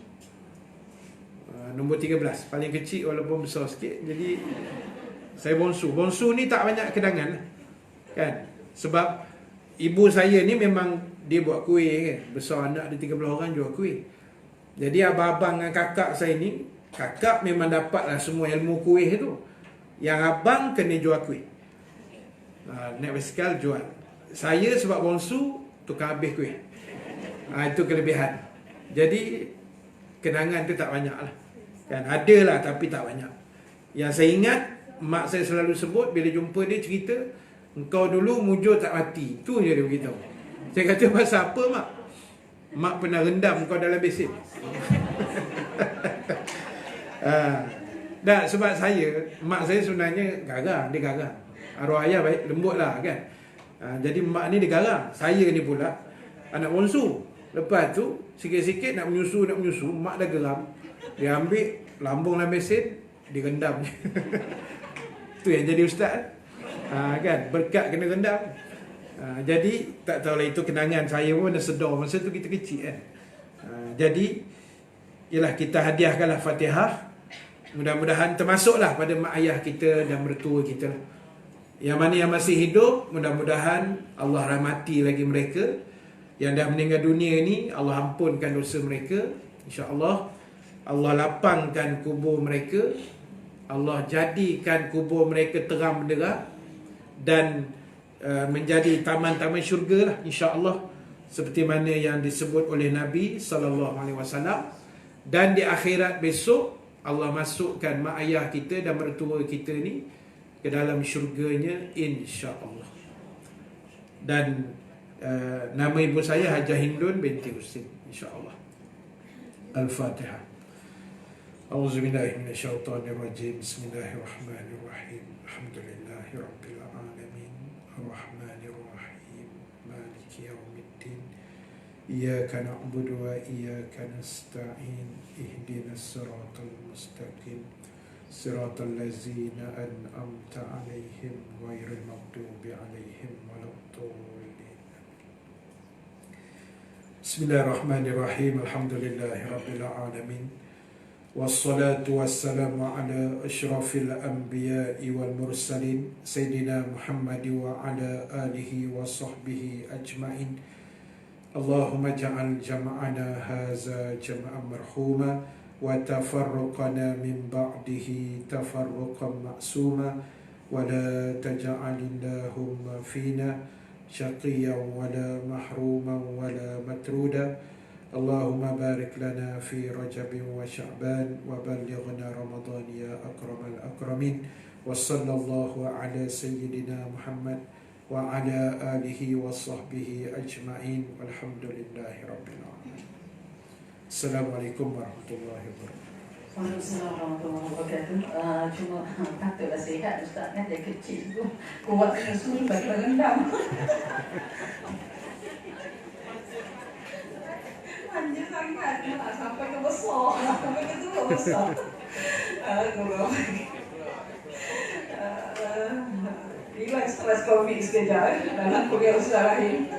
nombor 13, paling kecil walaupun besar sikit. Jadi saya bongsu. Bongsu ni tak banyak kenangan lah, kan? Sebab ibu saya ni memang dia buat kuih kan. Besar anak dia 30 orang jual kuih. Jadi abang-abang dengan kakak saya ni, kakak memang dapatlah semua ilmu kuih tu. Yang abang kena jual kuih. Naik basikal jual. Saya sebab bongsu tukang habis kuih. Itu kelebihan. Jadi kenangan tu tak banyak lah, kan? Ada lah tapi tak banyak. Yang saya ingat, mak saya selalu sebut bila jumpa dia cerita, engkau dulu mujur tak mati. Tu je dia beritahu. Saya kata, pasal apa mak? Mak pernah rendam kau dalam besin. Dah, sebab mak saya sebenarnya garang. Dia garang. Arwah ayah baik, lembut lah kan. Jadi mak ni dia garang. Saya ni pula anak bongsu. Lepas tu sikit-sikit nak menyusu, mak dah geram. Dia ambil lambung dalam besin, dia rendam. Tu yang jadi ustaz kan, berkat kena rendam. Jadi tak tahulah, itu kenangan saya pun dah sedar masa tu kita kecil kan. Jadi ialah kita hadiahkanlah Fatihah. Mudah-mudahan termasuklah pada mak ayah kita dan mertua kita. Yang mana yang masih hidup, mudah-mudahan Allah rahmati lagi mereka. Yang dah meninggal dunia ni, Allah ampunkan dosa mereka, insya-Allah. Allah lapangkan kubur mereka, Allah jadikan kubur mereka terang benderang dan menjadi taman-taman syurga lah, insya-Allah, seperti mana yang disebut oleh Nabi sallallahu alaihi wasallam. Dan di akhirat besok Allah masukkan mak ayah kita dan mertua kita ni ke dalam syurganya, insya-Allah. Dan nama ibu saya Hajah Hindun binti Husin, insya-Allah. Al-Fatihah. A'udzubillahi minasyaitonirrajim. Bismillahirrahmanirrahim. Alhamdulillahirabbil alamin. Arrahmanirrahim. Maliki yaumiddin. Iyyaka na'budu wa iyyaka nasta'in. Ihdinas siratal mustaqim. Siratal ladzina an'amta 'alaihim ghairil maghdubi 'alaihim waladdallin. Bismillahirrahmanirrahim. Alhamdulillahirabbil alamin. Wassalatu wassalamu ala asyrafil anbiya'i wal mursalin Sayyidina Muhammad wa ala alihi wa sahbihi ajma'in. Allahumma ja'al jama'ana haza jama'an marhuma wa tafarruqana min ba'dihi tafarruqan ma'suma wa la taj'alillahumma fina syaqiyan wa la mahruman wa la matruda. Allahumma barik lana fi Rajab wa Sya'ban wa ballighna Ramadan ya akramal akramin. Wa sallallahu ala sayyidina Muhammad wa ala alihi wa sahbihi ajma'in. Walhamdulillahi rabbil alamin. Assalamualaikum warahmatullahi wabarakatuh. Waalaikumsalam warahmatullahi wabarakatuh. Cuma patutlah sihat Ustaz kan, dia kecil tu kuat susu bagi rendam. Manja sangat, nak sampai ke besar, sampai ke tua besar. Hilang stres COVID sekejap dalam kuliah usaha lain.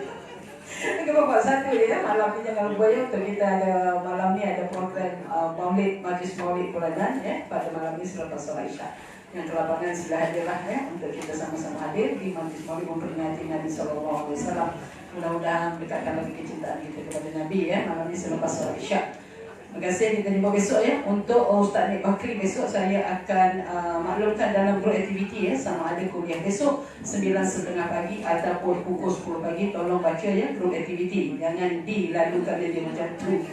Okey Bapak, satu dia malam ni jangan lupa ya, untuk kita ada malam ni ada program Maulid, Majlis Maulid Bulanan ya, pada malam ni selepas solat Isyak. Yang kelapangan sudah hadirlah ya, untuk kita sama-sama hadir di Majlis Maulid memperingati Nabi sallallahu alaihi wasallam. Mudah-mudahan dekatkan lagi kecintaan kita kepada Nabi ya, malam ni selepas solat Isyak. Terima kasih, kita jumpa besok ya. Untuk Ustaz Nik Bakri, besok saya akan maklumkan dalam group aktiviti ya, sama ada kuliah besok 9.30 pagi ataupun pukul 10 pagi. Tolong baca ya group aktiviti, jangan dilalukan dia macam tu.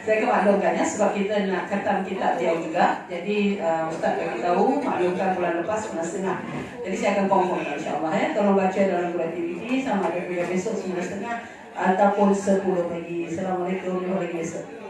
Saya akan maklumkan ya, sebab kita nak khatam kitab dia juga. Jadi Ustaz bagi tahu maklumkan bulan lepas 9.30. Jadi saya akan confirm insya-Allah ya. Tolong baca dalam group aktiviti, sama ada kuliah besok 9.30 ataupun 10 pagi. Assalamualaikum warahmatullahi wabarakatuh.